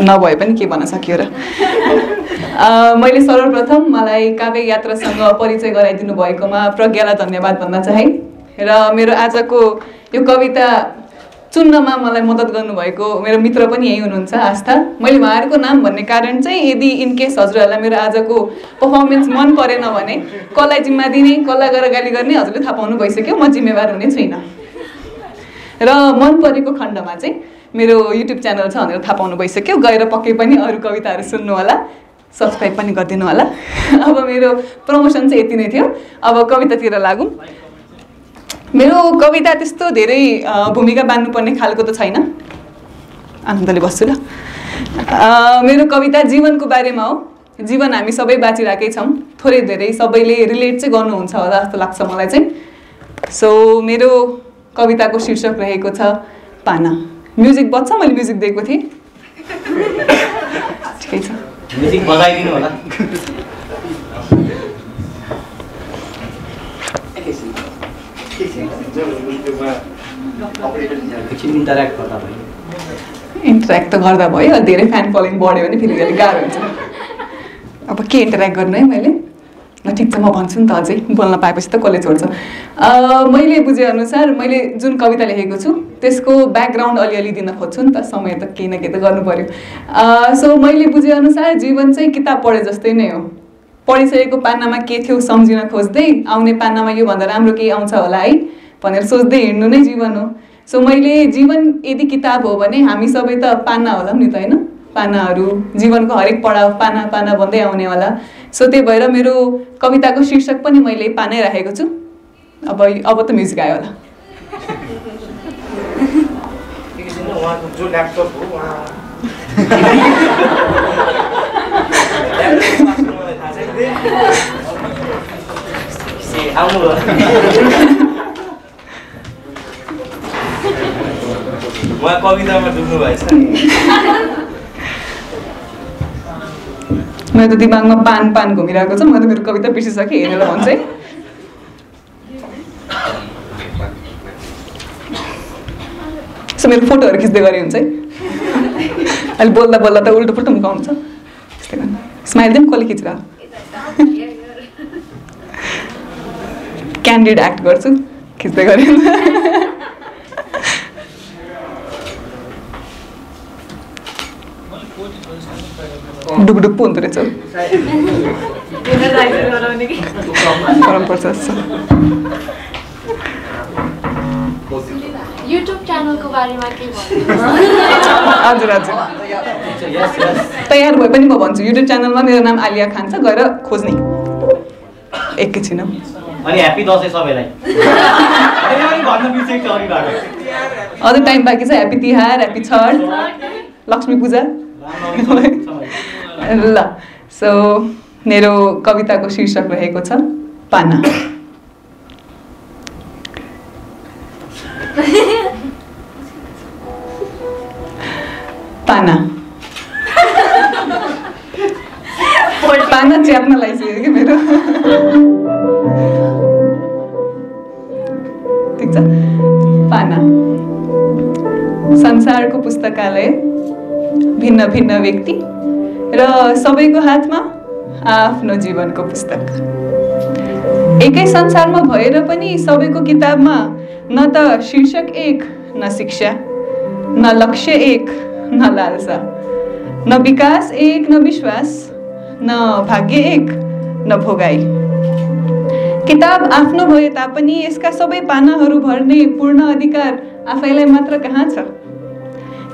नभए पनि के भन्न सकियो र। मैले सर्वप्रथम मलाई काव्य यात्रासँग परिचय गराइदिनु भएकोमा प्रज्ञालाई धन्यवाद भन्न चाहे र मेरो आजको यो कविता चुन्नमा मलाई मद्दत गर्नुभएको मेरो मित्र पनि यही हुनुहुन्छ आस्था। मैले उहाँहरूको नाम भन्ने कारण चाहिँ यदि इनकेस हजुरहरूलाई मेरो आजको पर्फर्मेन्स मन परेन भने कसलाई जिम्मा दिने कसलाई गएर गाली गर्ने हजुरले थाहा पाउनु भइसक्यो, म जिम्मेवार हुने छुइनँ। र मन परेको खण्डमा चाहिँ मेरो युट्युब च्यानल छ भनेर थाहा पाउनु भइसक्यो, गएर पक्कै पनि अरू कविताहरू सुन्नु होला, सब्सक्राइब पनि गरिदिनु होला। अब मेरो प्रमोसन चाहिँ यति नै थियो, अब कवितातिर लागौँ। मेरो कविता त्यस्तो धेरै भूमिका बाँध्नुपर्ने खालको त छैन, आनन्दले बस्छु ल। मेरो कविता जीवनको बारेमा हो। जीवन हामी सबै बाँचिरहेकै छौँ, थोरै धेरै सबैले रिलेट चाहिँ गर्नुहुन्छ होला जस्तो लाग्छ मलाई चाहिँ। सो मेरो कविताको शीर्षक रहेको छ पाना। म्युजिक बज्छ, मैले म्युजिक दिएको थिएँ, ठिकै छ, म्युजिक बजाइदिनु होला। इन्टरेक्ट त गर्दा भयो, धेरै फ्यान फलोइङ बढ्यो भने फेरि अलिक गाह्रो हुन्छ। अब के इन्टरेक्ट गर्नु है मैले? ल ठिक छ, म भन्छु नि त, अझै बोल्न पाएपछि त कसले छोड्छ। मैले बुझेअनुसार मैले जुन कविता लेखेको छु त्यसको ब्याकग्राउन्ड अलिअलि दिन खोज्छु नि त, समय त केही न केही त गर्नु पर्यो। सो मैले बुझेअनुसार जीवन चाहिँ किताब पढे जस्तै नै हो। पढिसकेको पानामा के थियो सम्झिन खोज्दै आउने पानामा योभन्दा राम्रो केही आउँछ होला है भनेर सोच्दै हिँड्नु नै जीवन हो। सो मैले जीवन यदि किताब हो भने हामी सबै त पाना होला नि त, होइन? पानाहरू जीवनको हरेक पडाव पाना पाना भन्दै आउने होला। सो त्यही भएर मेरो कविताको शीर्षक पनि मैले पानै राखेको छु। अब त म्युजिक आयो होला। उहाँ कवितामा डुब्नु भएछ। मेरो त दिमागमा पान पान घुमिरहेको छ, म त मेरो कविता बिर्सिसकेँ, हेरेर भन्छ है। सो मेरो फोटोहरू खिच्दै गरे हुन्छ है। अहिले बोल्दा बोल्दा त उल्टो पुल्टो मुख आउँछ, त्यस्तै गर्नु। स्माइल चाहिँ कसले खिचेर क्यान्डिड एक्ट गर्छु, खिच्दै गरे। डुकडुक पो हुँदो रहेछ, पर्छ जस्तो। युट्युब च्यानलको बारेमा के भन्नु? हजुर हजुर, तयार भए पनि म भन्छु। युट्युब च्यानलमा मेरो नाम आलिया खान छ, गएर खोज्ने एकैछिन। अनि ह्यापी दसैँ सबैलाई। अझै टाइम बाँकी छ। ह्यापी तिहार, ह्यापी छठ, लक्ष्मी पूजा। ल सो मेरो कविताको शीर्षक रहेको छ पाना। पाना पाना च्याप्न लागिसक्यो कि मेरो। ठिक छ, पाना। संसारको पुस्तकालय, भिन्न भिन्न व्यक्ति र सबैको हातमा आफ्नो जीवनको पुस्तक। एकै संसारमा भएर पनि सबैको किताबमा न त शीर्षक एक, न शिक्षा, न लक्ष्य एक, न लालसा, न विकास एक, न विश्वास, न भाग्य एक, न भोगाई। किताब आफ्नो भए तापनि यसका सबै पानाहरू भर्ने पूर्ण अधिकार आफैलाई मात्र कहाँ छ?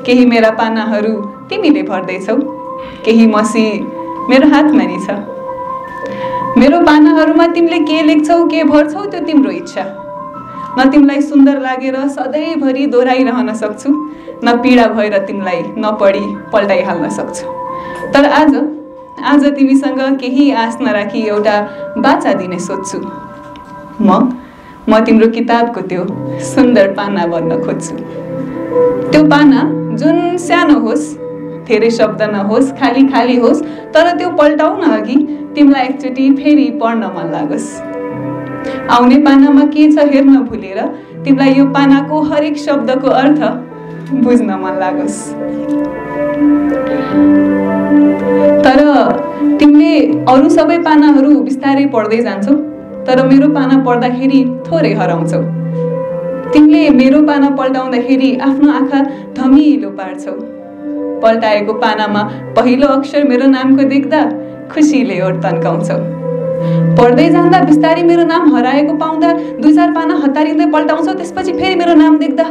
केही मेरा पानाहरू तिमीले भर्दैछौ, केही मसी मेरो हातमा नि छ। मेरो पानाहरूमा तिमीले के लेख्छौ के भर्छौ त्यो तिम्रो इच्छा। न तिमीलाई सुन्दर लागेर सधैँभरि दोहोऱ्याइरहन सक्छु, न पीडा भएर तिमीलाई नपढी पल्टाइहाल्न सक्छु। तर आज तिमीसँग केही आश नराखी एउटा बाचा दिने सोध्छु। म तिम्रो किताबको त्यो सुन्दर पाना बन्न खोज्छु। त्यो पाना जुन सानो होस्, धेरै शब्द नहोस्, खाली खाली होस्, तर त्यो पल्टाउन अघि तिमीलाई एकचोटि फेरि पढ्न मन लागोस्। आउने पानामा के छ हेर्न भुलेर तिमीलाई यो पानाको हरेक शब्दको अर्थ बुझ्न मन लागोस्। तर तिमीले अरू सबै पानाहरू बिस्तारै पढ्दै जान्छौ, तर मेरो पाना पढ्दाखेरि थोरै हराउँछौ। तिमीले मेरो पाना पल्टाउँदाखेरि आफ्नो आँखा धमिलो पार्छौ। पल्टाएको पानामा पहिलो अक्षर मेरो नामको देख्दा खुसीले ओठ तन्काउँछौ। पढ्दै जाँदा बिस्तारै मेरो नाम हराएको पाउँदा 2-4 पाना हतारिँदै पल्टाउँछौ। त्यसपछि फेरि मेरो नाम देख्दा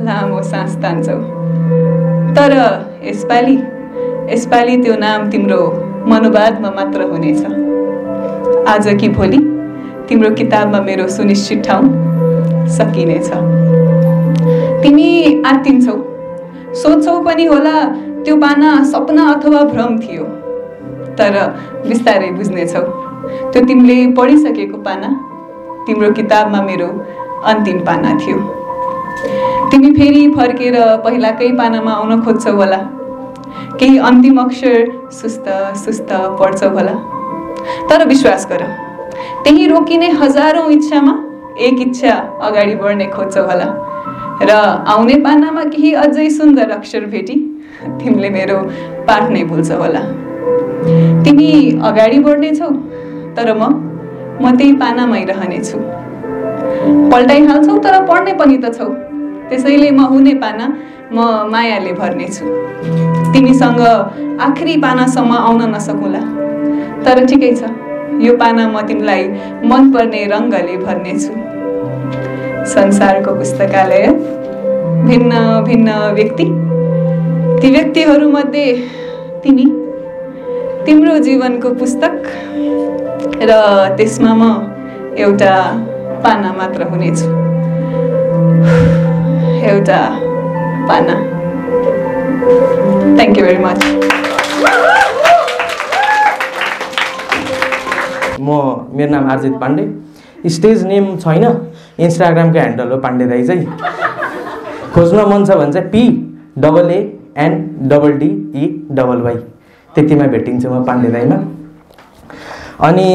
लामो सास तान्छौ। तर यसपालि त्यो नाम तिम्रो मनोवादमा मात्र हुनेछ। आज कि भोलि तिम्रो किताबमा मेरो सुनिश्चित ठाउँ सकिनेछ। तिमी आत्तिन्छौ, सोच्छौ पनि होला त्यो पाना सपना अथवा भ्रम थियो, तर बिस्तारै बुझ्नेछौ त्यो तिमीले पढिसकेको पाना तिम्रो किताबमा मेरो अन्तिम पाना थियो। तिमी फेरि फर्केर पहिलाकै पानामा आउन खोज्छौ होला। केही अन्तिम अक्षर सुस्त पढ्छौ होला। तर विश्वास गर, त्यही रोकिने हजारौं इच्छामा एक इच्छा अगाडि बढ्ने खोज्छौ होला। र आउने पानामा केही अझै सुन्दर अक्षर भेटी तिमीले मेरो पाठ नै भुल्छौ होला। तिमी अगाडि बढ्नेछौ, तर म त्यही पानामै रहनेछु। पल्टाइहाल्छौ तर पढ्ने पनि त छौ। त्यसैले म हुने पाना म मायाले भर्नेछु। तिमीसँग आखिरी पानासम्म आउन नसकुला, तर ठिकै छ, यो पाना म तिमीलाई मनपर्ने रङ्गले भर्नेछु। संसारको पुस्तकालय, भिन्न भिन्न व्यक्ति, ती व्यक्तिहरूमध्ये तिम्रो जीवनको पुस्तक, र त्यसमा म एउटा पाना मात्र हुनेछु। एउटा पाना। Thank you very much. मेरो नाम आर्जित पाण्डे। स्टेज नेम छैन, इन्स्टाग्रामको ह्यान्डल हो पाण्डे दाई चाहिँ। खोज्न मन छ भने चाहिँ PAANDDEY त्यतिमा भेटिन्छ म पाण्डे दाईमा। अनि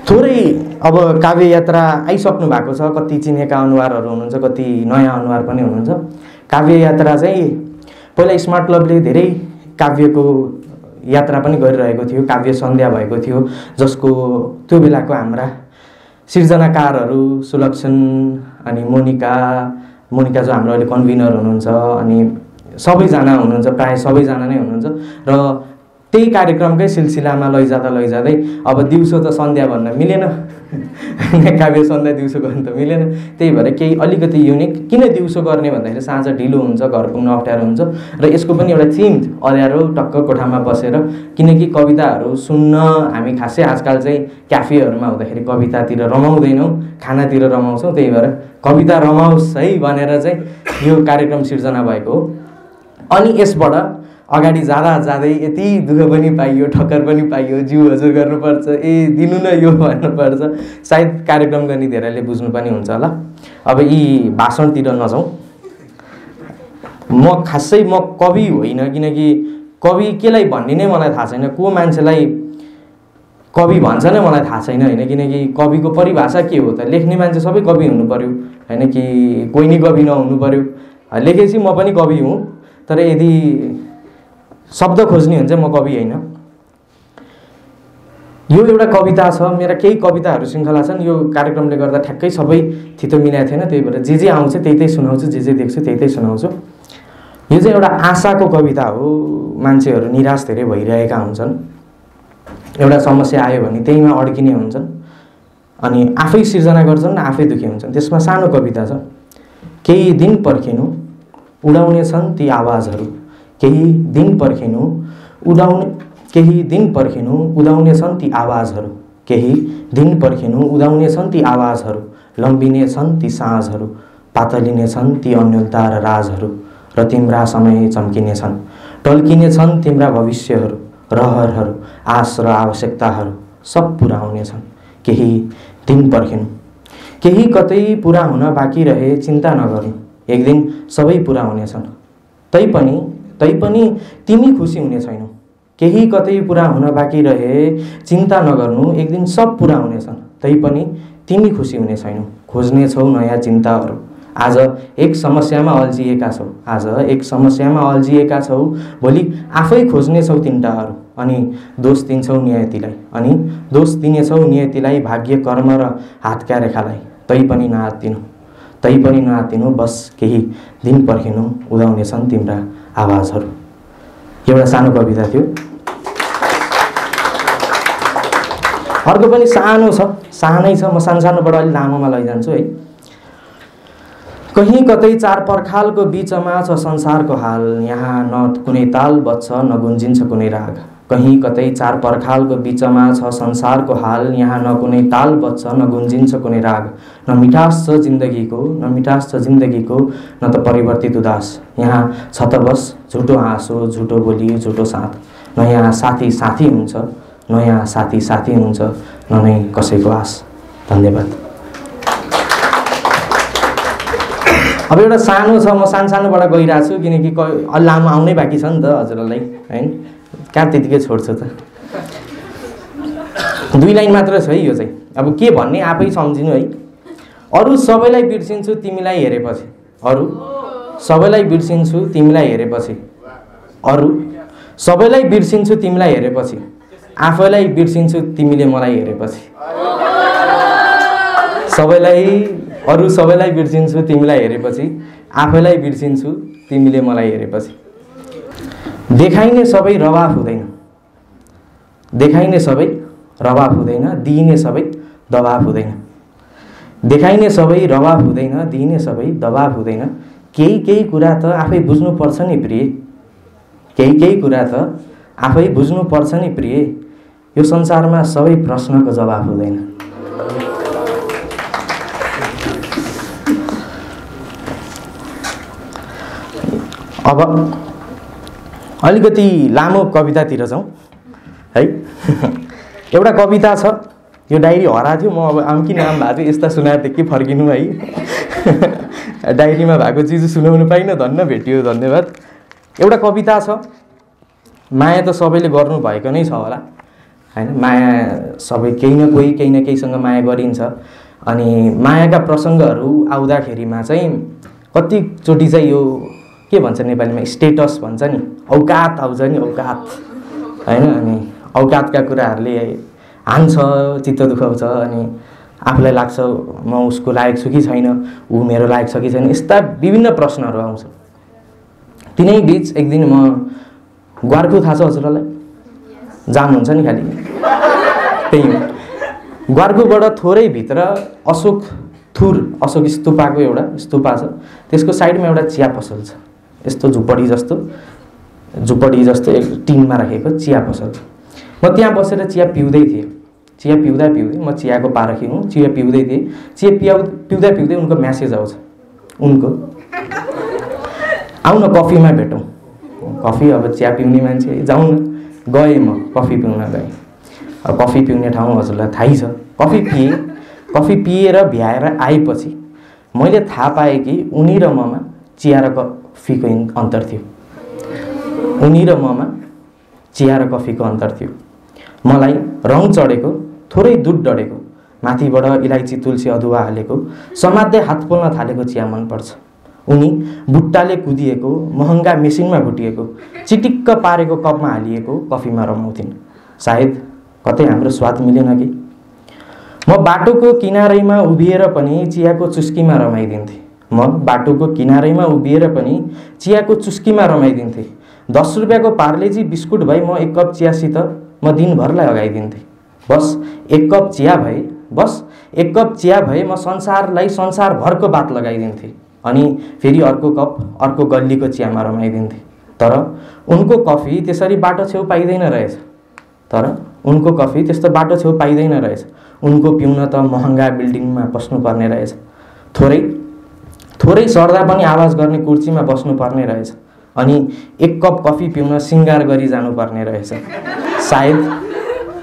थोरै अब काव्य यात्रा आइसक्नु भएको छ। कति चिनेका अनुहारहरू हुनुहुन्छ, कति नयाँ अनुहार पनि हुनुहुन्छ। काव्य यात्रा चाहिँ पहिला स्मार्ट क्लबले धेरै काव्यको यात्रा पनि गरिरहेको थियो। काव्य सन्ध्या भएको थियो, जसको त्यो बेलाको हाम्रा सिर्जनाकारहरू सुलक्षण अनि मोनिका जो हाम्रो अहिले कन्भिनर हुनुहुन्छ, अनि सबैजना हुनुहुन्छ, प्रायः सबैजना नै हुनुहुन्छ। र त्यही कार्यक्रमकै सिलसिलामा लैजाँदै अब दिउँसो त सन्ध्या भन्न मिलेन, काव्य सन्ध्या दिउँसो गर्नु त मिलेन। त्यही भएर केही अलिकति युनिक किन दिउँसो गर्ने भन्दाखेरि साँझ ढिलो हुन्छ, घर पुग्न अप्ठ्यारो हुन्छ। र यसको पनि एउटा थिम अँध्यारो टक्क कोठामा बसेर, किनकि कविताहरू सुन्न हामी खासै आजकल चाहिँ क्याफेहरूमा हुँदाखेरि कवितातिर रमाउँदैनौँ, खानातिर रमाउँछौँ। त्यही भएर कविता रमाओस् है भनेर चाहिँ यो कार्यक्रम सिर्जना भएको हो। अनि यसबाट अगाडि जाँदै यति दुःख पनि पाइयो, ठक्कर पनि पाइयो, जिउ हजुर गर्नुपर्छ, दिनु न यो भन्नुपर्छ। सायद कार्यक्रम गर्ने धेरैले बुझ्नु पनि हुन्छ होला। अब यी भाषणतिर नजाउँ। म कवि होइन, किनकि कवि केलाई भन्ने नै मलाई थाहा छैन, को मान्छेलाई कवि भन्छ नै मलाई थाहा छैन होइन। किनकि कविको परिभाषा के हो त? लेख्ने मान्छे सबै कवि हुनु पर्यो होइन, कि कोही नै कवि नहुनु पर्यो? लेखेपछि म पनि कवि हुँ, तर यदि शब्द खोज्ने हुन्छ म कवि होइन। यो एउटा कविता छ, मेरा केही कविताहरू श्रृङ्खला छन्। यो कार्यक्रमले गर्दा ठ्याक्कै सबै थितो मिलाएको थिएन, त्यही भएर जे आउँछ त्यही सुनाउँछु, जे देख्छु त्यही सुनाउँछु। यो चाहिँ एउटा आशाको कविता हो। मान्छेहरू निराश धेरै भइरहेका हुन्छन्, एउटा समस्या आयो भने त्यहीमा अड्किने हुन्छन्, अनि आफै सिर्जना गर्छन्, आफै दुखी हुन्छन्। त्यसमा सानो कविता छ। केही दिन पर्खिनु, उडाउने छन् ती आवाजहरू। केही दिन पर्खिनु, उदाउने छन् ती आवाजहरू। केही दिन पर्खिनु, उदाउने छन् ती आवाजहरू। लम्बिने छन् ती साँझहरू, पातलिने छन् ती अन्यलता र राजहरू। र तिम्रा समय चम्किने छन्, टल्किने छन् तिम्रा भविष्यहरू। रहरहरू, आश र आवश्यकताहरू सब पुरा हुनेछन्। केही दिन पर्खिनु, केही कतै पुरा हुन बाँकी रहे चिन्ता नगर्नु, एक दिन सबै पुरा हुनेछन्। तैपनि तिमी खुसी हुने छैनौ। केही कतै पुरा हुन बाँकी रहे चिन्ता नगर्नु, एक दिन सब पुरा हुनेछन्। तैपनि तिमी खुसी हुने छैनौ। खोज्ने छौ नयाँ चिन्ताहरू, आज एक समस्यामा अल्झिएका छौ भोलि आफै खोज्नेछौ तिनटाहरू अनि दोष दिन्छौ नियतिलाई भाग्य कर्म र हातका रेखालाई तैपनि नआत्तिनु बस केही दिन पर्खिनु उदाउनेछन् तिम्रा आवाजहरू। एउटा सानो कविता थियो। अर्को पनि सानै छ, म सानोबाट अलि लामोमा लैजान्छु है। कहीँ कतै चार पर्खालको बीचमा छ संसारको हाल, यहाँ न कुनै ताल बज्छ न गुन्जिन्छ कुनै राग। कहीँ कतै चार पर्खालको बीचमा छ संसारको हाल, यहाँ न कुनै ताल बज्छ न गुन्जिन्छ कुनै राग। न मिठास छ जिन्दगीको न त परिवर्तित उदास, यहाँ छ त बस झुटो हाँसो झुटो बोली झुटो साथ। न यहाँ साथी हुन्छ न नै कसैको आश। धन्यवाद। अब एउटा सानो छ, म सानोबाट गइरहेको छु किनकि अलि लामो आउनै बाँकी छ नि त हजुरहरूलाई हैन, कहाँ त्यतिकै छोड्छु त। 2 लाइन मात्र छ है यो चाहिँ। अब के भन्ने आफै सम्झिनु है। अरू सबैलाई बिर्सिन्छु तिमीलाई हेरेपछि, अरू सबैलाई बिर्सिन्छु तिमीलाई हेरेपछि, आफैलाई बिर्सिन्छु तिमीले मलाई हेरेपछि। अरू सबैलाई बिर्सिन्छु तिमीलाई हेरेपछि, आफैलाई बिर्सिन्छु तिमीले मलाई हेरेपछि। देखाइने सबै रवाफ हुँदैन, दिइने सबै दबाफ हुँदैन। दिइने सबै दबाफ हुँदैन। केही कुरा त आफै बुझ्नुपर्छ नि प्रिय, यो संसारमा सबै प्रश्नको जवाफ हुँदैन। अब अलिकति लामो कवितातिर जाउँ है। एउटा कविता छ, यो डायरी हराएको थियो, म अब किन नाम भएको थियो यस्ता सुनाएर के फर्किनु है। डायरीमा भएको चिज सुनाउनु पाइनँ, धन्न भेटियो, धन्यवाद। एउटा कविता छ, माया त सबैले गर्नु भएको नै छ होला हैन। माया सबै केही न केहीसँग माया गरिन्छ। अनि मायाका प्रसङ्गहरू आउँदाखेरिमा चाहिँ कतिचोटि चाहिँ यो के भन्छ नेपालीमा स्टेटस भन्छ नि, औकात आउँछ नि, औकात हैन। अनि औकातका कुराहरूले हान्छ, चित्त दुखाउँछ। अनि आफूलाई लाग्छ म उसको लायक छु कि छैन, ऊ मेरो लायक छ कि छैन, यस्ता विभिन्न प्रश्नहरू आउँछ। तिनै बीच एक दिन म ग्वारखु, थाहा छ हजुरहरूलाई, जाम हुन्छ नि खालि, त्यही ग्वारखुबाट थोरै भित्र अशोक स्तूपाको एउटा स्तूपा छ, त्यसको साइडमा एउटा चिया पसल छ, यस्तो झुपडी जस्तो एक टिनमा राखेको चिया पसल। म त्यहाँ बसेर चिया पिउँदै थिएँ। चिया पिउँदा म चियाको पारखी हुँ, चिया पिउँदै थिएँ। चिया पिउँदै उनको म्यासेज आउँछ, उनको आउन कफीमा भेटौँ। कफी, अब चिया पिउने मान्छे जाउँ न। गएँ, म कफी पिउन गएँ। अब कफी पिउने ठाउँ हजुरलाई थाहै छ। कफी पिएर भ्याएर आएपछि मैले थाहा पाएँ कि उनी र ममा चिया र कफीको अन्तर थियो। मलाई रङ चढेको, थोरै दुध डढेको, माथिबाट इलाइची तुलसी अदुवा हालेको, समात्दै हात पोल्न थालेको चिया मनपर्छ। उनी बुट्टाले कुदिएको, महँगा मेसिनमा भुटिएको, चिटिक्क पारेको कपमा हालिएको कफीमा रमाउँथिन्। सायद कतै हाम्रो स्वाद मिलेन कि। म बाटोको किनारैमा उभिएर पनि चियाको चुस्कीमा रमाइदिन्थे। 10 रुपियाँको पार्लेजी बिस्कुट भई म एक कप चियासित म दिनभरलाई अगाइदिन्थेँ। बस एक कप चिया भए म संसारलाई संसारभरको बात लगाइदिन्थेँ। अनि फेरि अर्को कप अर्को गल्लीको चियामा रमाइदिन्थेँ। तर उनको कफी त्यसरी बाटो छेउ पाइँदैन रहेछ। उनको पिउन त महँगा बिल्डिङमा बस्नुपर्ने रहेछ। थोरै सर्दा पनि आवाज गर्ने कुर्सीमा बस्नुपर्ने रहेछ। अनि एक कप कफी पिउन सिँगार गरी जानुपर्ने रहेछ।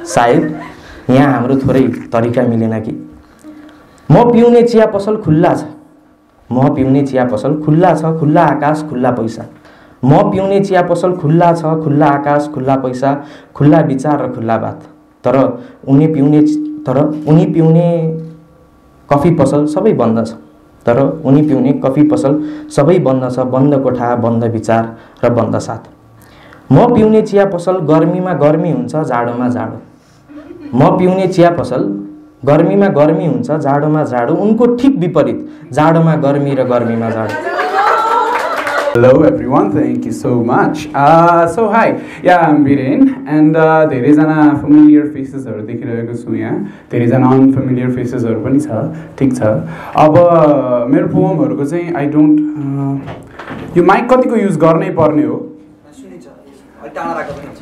सायद यहाँ हाम्रो थोरै तरिका मिलेन कि। म पिउने चिया पसल खुल्ला छ, खुल्ला आकाश खुल्ला पैसा। खुल्ला आकाश खुल्ला पैसा, खुल्ला विचार र खुल्ला बात। तर उनी पिउने कफी पसल सबै बन्द छ। तर उनी पिउने कफी पसल सबै बन्द छ, बन्द कोठा, बन्द विचार र बन्द साथ। म पिउने चिया पसल गर्मीमा गर्मी हुन्छ, जाडोमा जाडो। म पिउने चिया पसल गर्मीमा गर्मी हुन्छ, जाडोमा जाडो। उनको ठिक विपरीत, जाडोमा गर्मी र गर्मीमा जाडो। Hello everyone, thank you so much. So hi, yeah, I'm Viren, and धेरैजना familiar faces-हरु देखिरहेको छु यहाँ, धेरैजना unfamiliar faces-हरु पनि छ, ठीक छ। अब मेरो पोएमहरुको चाहिँ I don't यो माइक कतिको युज गर्नै पर्ने हो?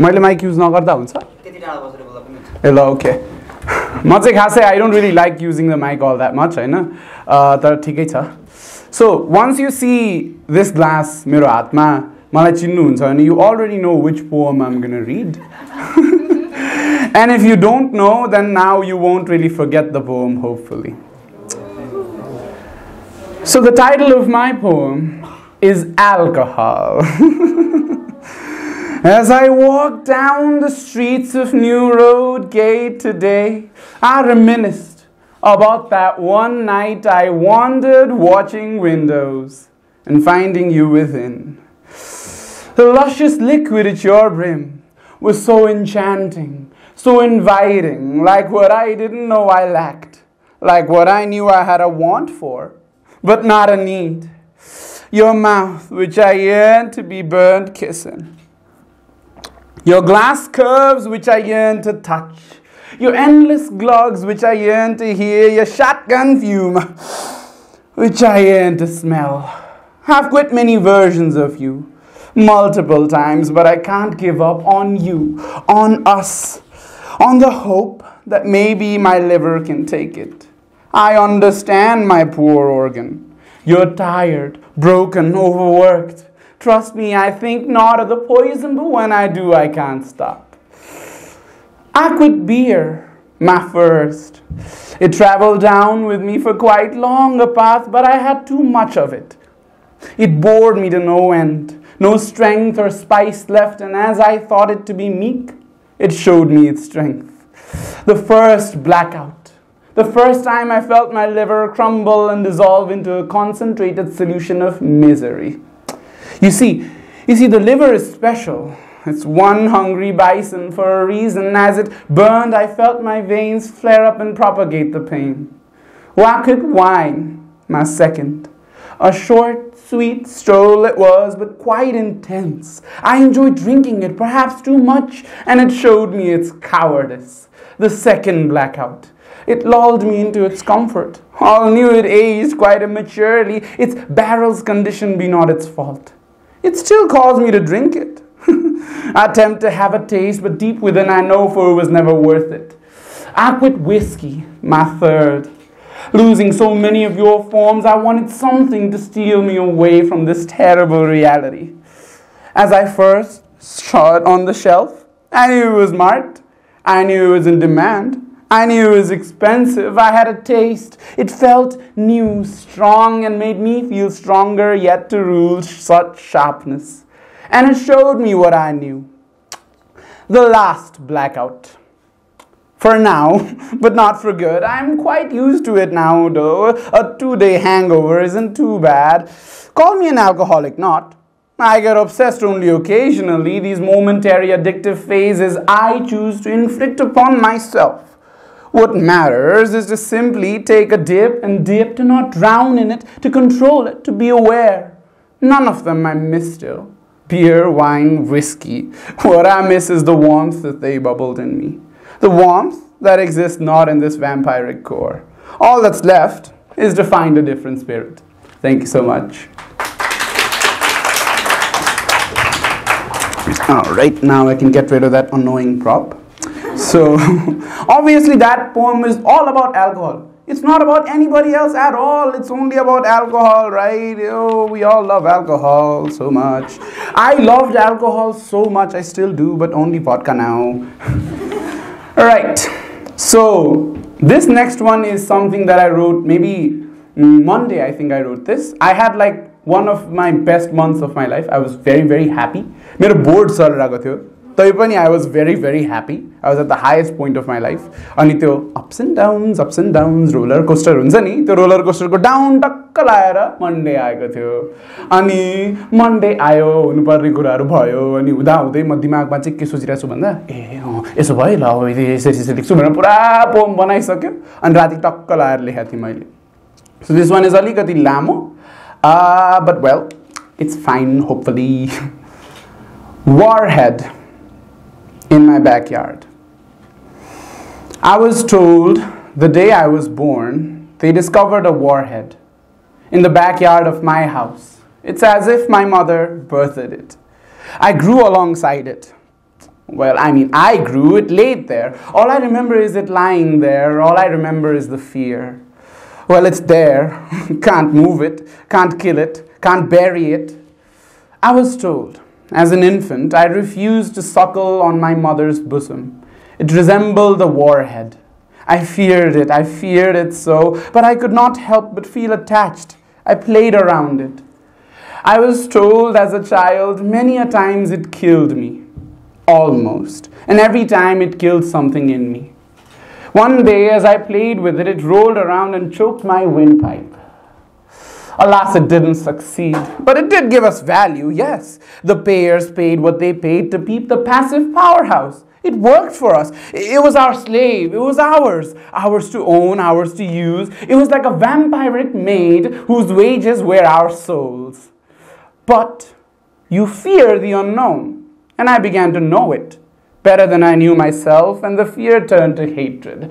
मैले माइक युज नगर्दा हुन्छ? त्यति टाढा बसेर बोल्दा पनि हुन्छ। ल ओके। म चाहिँ खासै I don't really like using the mic all that much, हैन? तर ठिकै छ। So once you see this glass मेरो हातमा मलाई चिन्नुहुन्छ भने you already know which poem I'm going to read. And if you don't know, then now you won't really forget the poem, hopefully. So the title of my poem is Alcohol. As I walk down the streets of New Road Gate today, I reminisced about that one night I wandered watching windows and finding you within. The luscious liquid at your brim was so enchanting, so inviting, like what I didn't know I lacked, like what I knew I had a want for, but not a need. Your mouth, which I yearned to be burnt kissing. Your glass curves, which I yearned to touch. Your endless glugs, which I yearn to hear. Your shotgun fume, which I yearn to smell. I've quit many versions of you, multiple times, but I can't give up on you, on us, on the hope that maybe my liver can take it. I understand, my poor organ. You're tired, broken, overworked. Trust me, I think not of the poison, but when I do, I can't stop. I quit beer, my first. It traveled down with me for quite long a path, but I had too much of it. It bored me to no end, no strength or spice left, and as I thought it to be meek, it showed me its strength. The first blackout, the first time I felt my liver crumble and dissolve into a concentrated solution of misery. You see, the liver is special. It's one hungry bison for a reason. As it burned, I felt my veins flare up and propagate the pain. Wacket wine, my second. A short, sweet stroll it was, but quite intense. I enjoyed drinking it, perhaps too much, and it showed me its cowardice. The second blackout. It lulled me into its comfort. All knew it aged quite immaturely. Its barrel's condition be not its fault. It still caused me to drink it. I attempt to have a taste, but deep within I know for it was never worth it. I quit whiskey, my third. Losing so many of your forms, I wanted something to steal me away from this terrible reality. As I first saw it on the shelf, I knew it was marked. I knew it was in demand. I knew it was expensive. I had a taste. It felt new, strong, and made me feel stronger yet to rule such sharpness. And it showed me what I knew. The last blackout. For now, but not for good. I'm quite used to it now, though. A 2-day hangover isn't too bad. Call me an alcoholic, not. I get obsessed only occasionally. These momentary addictive phases I choose to inflict upon myself. What matters is to simply take a dip and dip, to not drown in it, to control it, to be aware. None of them I miss still. Beer, wine, whiskey. What I miss is the warmth that they bubbled in me. The warmth that exists not in this vampiric core. All that's left is to find a different spirit. Thank you so much. Alright, now I can get rid of that annoying prop. So, obviously that poem is all about alcohol. It's not about anybody else at all. It's only about alcohol, right? Oh, we all love alcohol so much. I loved alcohol so much, I still do, but only vodka now. Alright, so this next one is something that I wrote maybe Monday, I think I wrote this. I had like one of my best months of my life. I was very, very happy. मेरो board चलिरहेको थियो तैपनि I was very very happy. I was at the highest point of my life. अनि त्यो ups and downs roller coaster हुन्छ नि, त्यो roller coaster को डाउन टक्क लाएर Monday आएको थियो. अनि Monday आयो, हुनुपर्ने कुराहरू भयो, अनि हुँदा हुँदै म दिमागमा चाहिँ के सोचिरहेको छु भन्दा यसो भयो ल अब यसरी लेख्छु भनेर पुरा पोम बनाइसक्यो अनि राति टक्क लाएर लेखेको थिएँ मैले. So this one is अलिकति लामो, but well, it's fine hopefully. Warhead in my backyard. I was told the day I was born, they discovered a warhead in the backyard of my house. It's as if my mother birthed it. I grew alongside it. Well, I mean, I grew, it laid there. All I remember is it lying there. All I remember is the fear. Well, it's there. Can't move it, can't kill it, can't bury it. I was told, as an infant, I refused to suckle on my mother's bosom. It resembled a warhead. I feared it so, but I could not help but feel attached. I played around it. I was told as a child, many a times it killed me. Almost. And every time it killed something in me. One day, as I played with it, it rolled around and choked my windpipe. Alas, it didn't succeed. But it did give us value, yes. The payers paid what they paid to keep the passive powerhouse. It worked for us. It was our slave. It was ours. Ours to own, ours to use. It was like a vampiric maid whose wages were our souls. But you fear the unknown. And I began to know it better than I knew myself, and the fear turned to hatred.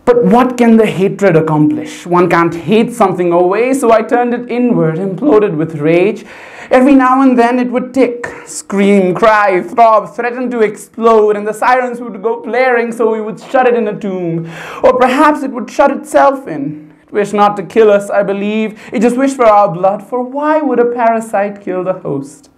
But what can the hatred accomplish? One can't hate something away, so I turned it inward, imploded with rage. Every now and then it would tick, scream, cry, throb, threaten to explode, and the sirens would go blaring, so we would shut it in a tomb. Or perhaps it would shut itself in. It wished not to kill us, I believe. It just wished for our blood, for why would a parasite kill the host?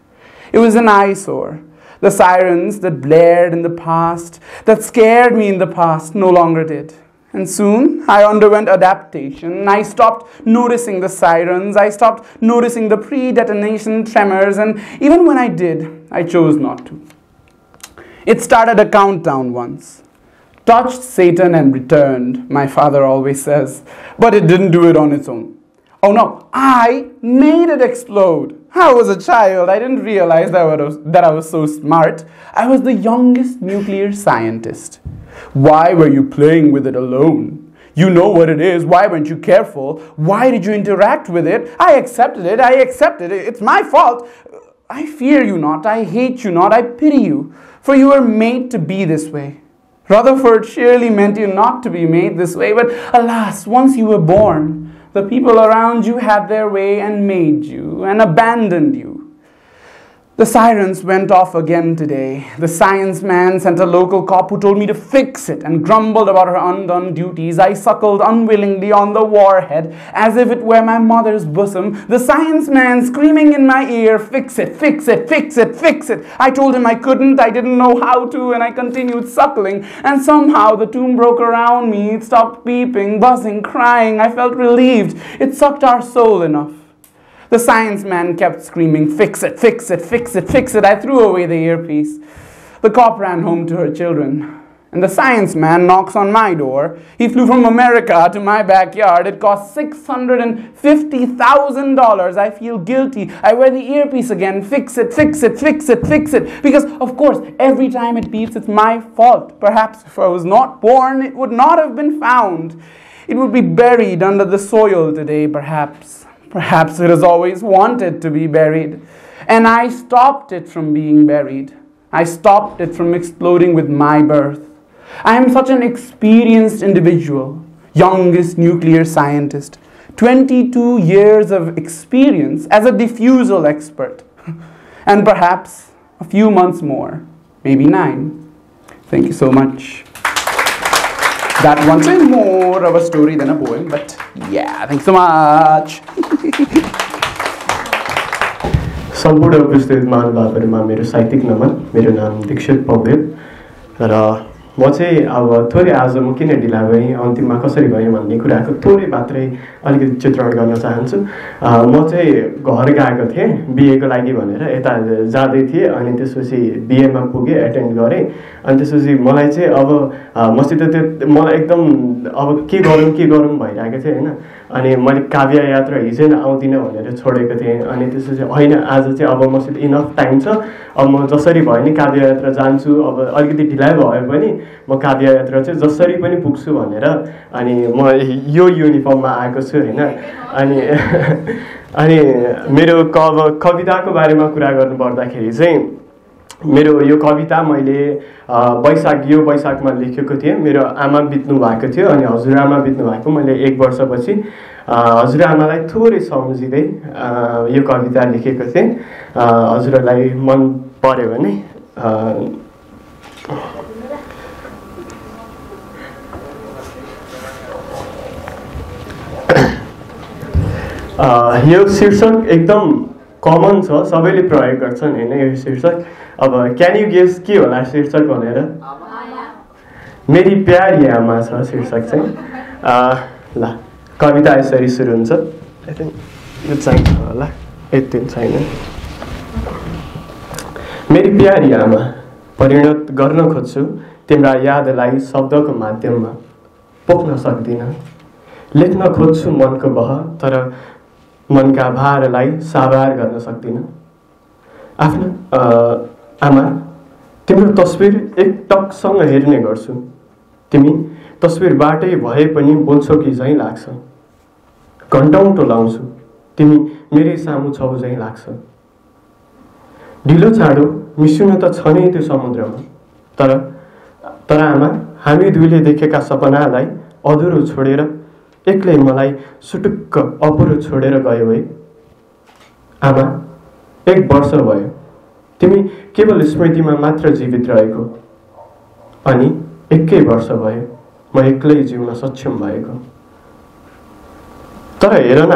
It was an eyesore. The sirens that blared in the past, that scared me in the past, no longer did. And soon I underwent adaptation. I stopped noticing the sirens. I stopped noticing the pre-detonation tremors. And even when I did, I chose not to. It started a countdown once. Touched Satan and returned, my father always says. But it didn't do it on its own. Oh no, I made it explode. I was a child. I didn't realize that I was so smart. I was the youngest nuclear scientist. Why were you playing with it alone? You know what it is. Why weren't you careful? Why did you interact with it? I accepted it. It's my fault. I fear you not. I hate you not. I pity you. For you were made to be this way. Rutherford surely meant you not to be made this way. But alas, once you were born, the people around you had their way and made you and abandoned you. The sirens went off again today. The science man sent a local cop who told me to fix it and grumbled about her undone duties. I suckled unwillingly on the warhead as if it were my mother's bosom. The science man screaming in my ear, fix it, fix it, fix it, fix it. I told him I couldn't, I didn't know how to, and I continued suckling. And somehow the tomb broke around me. It stopped beeping, buzzing, crying. I felt relieved. It sucked our soul enough. The science man kept screaming, fix it, fix it, fix it, fix it. I threw away the earpiece. The cop ran home to her children. And the science man knocks on my door. He flew from America to my backyard. It cost $650,000. I feel guilty. I wear the earpiece again. Fix it, fix it, fix it, fix it. Because, of course, every time it beeps, it's my fault. Perhaps if I was not born, it would not have been found. It would be buried under the soil today, perhaps. Perhaps it has always wanted to be buried. And I stopped it from being buried. I stopped it from exploding with my birth. I am such an experienced individual, youngest nuclear scientist, 22 years of experience as a diffusal expert, and perhaps a few months more, maybe 9. Thank you so much. That one's more of a story than a poem, but yeah, thanks so much. सम्पूर्ण उपस्थित महानुभावहरुमा मेरो साहित्यिक नमन। मेरो नाम दीक्षित पौडेल र म चाहिँ अब थोरै आज म किन ढिला भएँ, अन्तिममा कसरी भएँ भन्ने कुराको थोरै मात्रै अलिकति चित्रण गर्न चाहन्छु। म चाहिँ घर गएको थिएँ बिहेको लागि भनेर, यता जाँदै थिएँ अनि त्यसपछि बिहेमा पुगेँ, एटेन्ड गरेँ। अनि त्यसपछि मलाई चाहिँ अब मसित त्यो मलाई एकदम अब के गरौँ भइरहेको थियो होइन। अनि मैले काव्य यात्रा हिजो नै आउँदिनँ भनेर छोडेको थिएँ। अनि त्यसपछि होइन आज चाहिँ अब मसित इनफ टाइम छ, अब म जसरी भयो नि काव्य यात्रा जान्छु, अब अलिकति ढिलाइ भए पनि म काव्य यात्रा चाहिँ जसरी पनि पुग्छु भनेर अनि म यो युनिफर्ममा आएको छु होइन। अनि अनि मेरो कविताको बारेमा कुरा गर्नु पर्दाखेरि चाहिँ मेरो यो कविता मैले यो वैशाखमा लेखेको थिएँ। मेरो आमा बित्नु भएको थियो अनि हजुरआमा बित्नु भएको मैले 1 वर्षपछि हजुरआमालाई थोरै सम्झिँदै यो कविता लेखेको थिएँ। हजुरहरूलाई मन पर्यो भने यो शीर्षक एकदम कमन छ, सबैले प्रयोग गर्छन् होइन यो शीर्षक। अब क्यान यु गेस के होला शीर्षक भनेर? मेरी प्यारी आमा छ शीर्षक चाहिँ। ल कविता यसरी सुरु हुन्छ। आई थिङ्क यो चाहिन्छ होला, यति छैन। मेरी प्यारी आमा, परिणत गर्न खोज्छु तिम्रा यादलाई शब्दको माध्यममा, पोख्न सक्दिनँ। लेख्न खोज्छु मनको बह, तर मनका भारलाई साबार गर्न सक्दिनँ। आफ्नो आमा, तिम्रो तस्बिर एकटकसँग हेर्ने गर्छु। तिमी तस्बिरबाटै भए पनि बोल्छौ कि झैँ लाग्छ। घन्टौँ टोलाउँछु, तिमी मेरै सामु छौ झैँ लाग्छ। ढिलो चाँडो मिसिनु त छ नै त्यो समुद्रमा, तर आमा, हामी दुईले देखेका सपनालाई अधुरो छोडेर एक्लै मलाई सुटुक्क अपुरो छोडेर गयो है। आमा, 1 वर्ष भयो तिमी केवल स्मृतिमा मात्र जीवित रहेको, अनि 1 वर्ष भयो म एक्लै जिउन सक्षम भएको। तर हेर न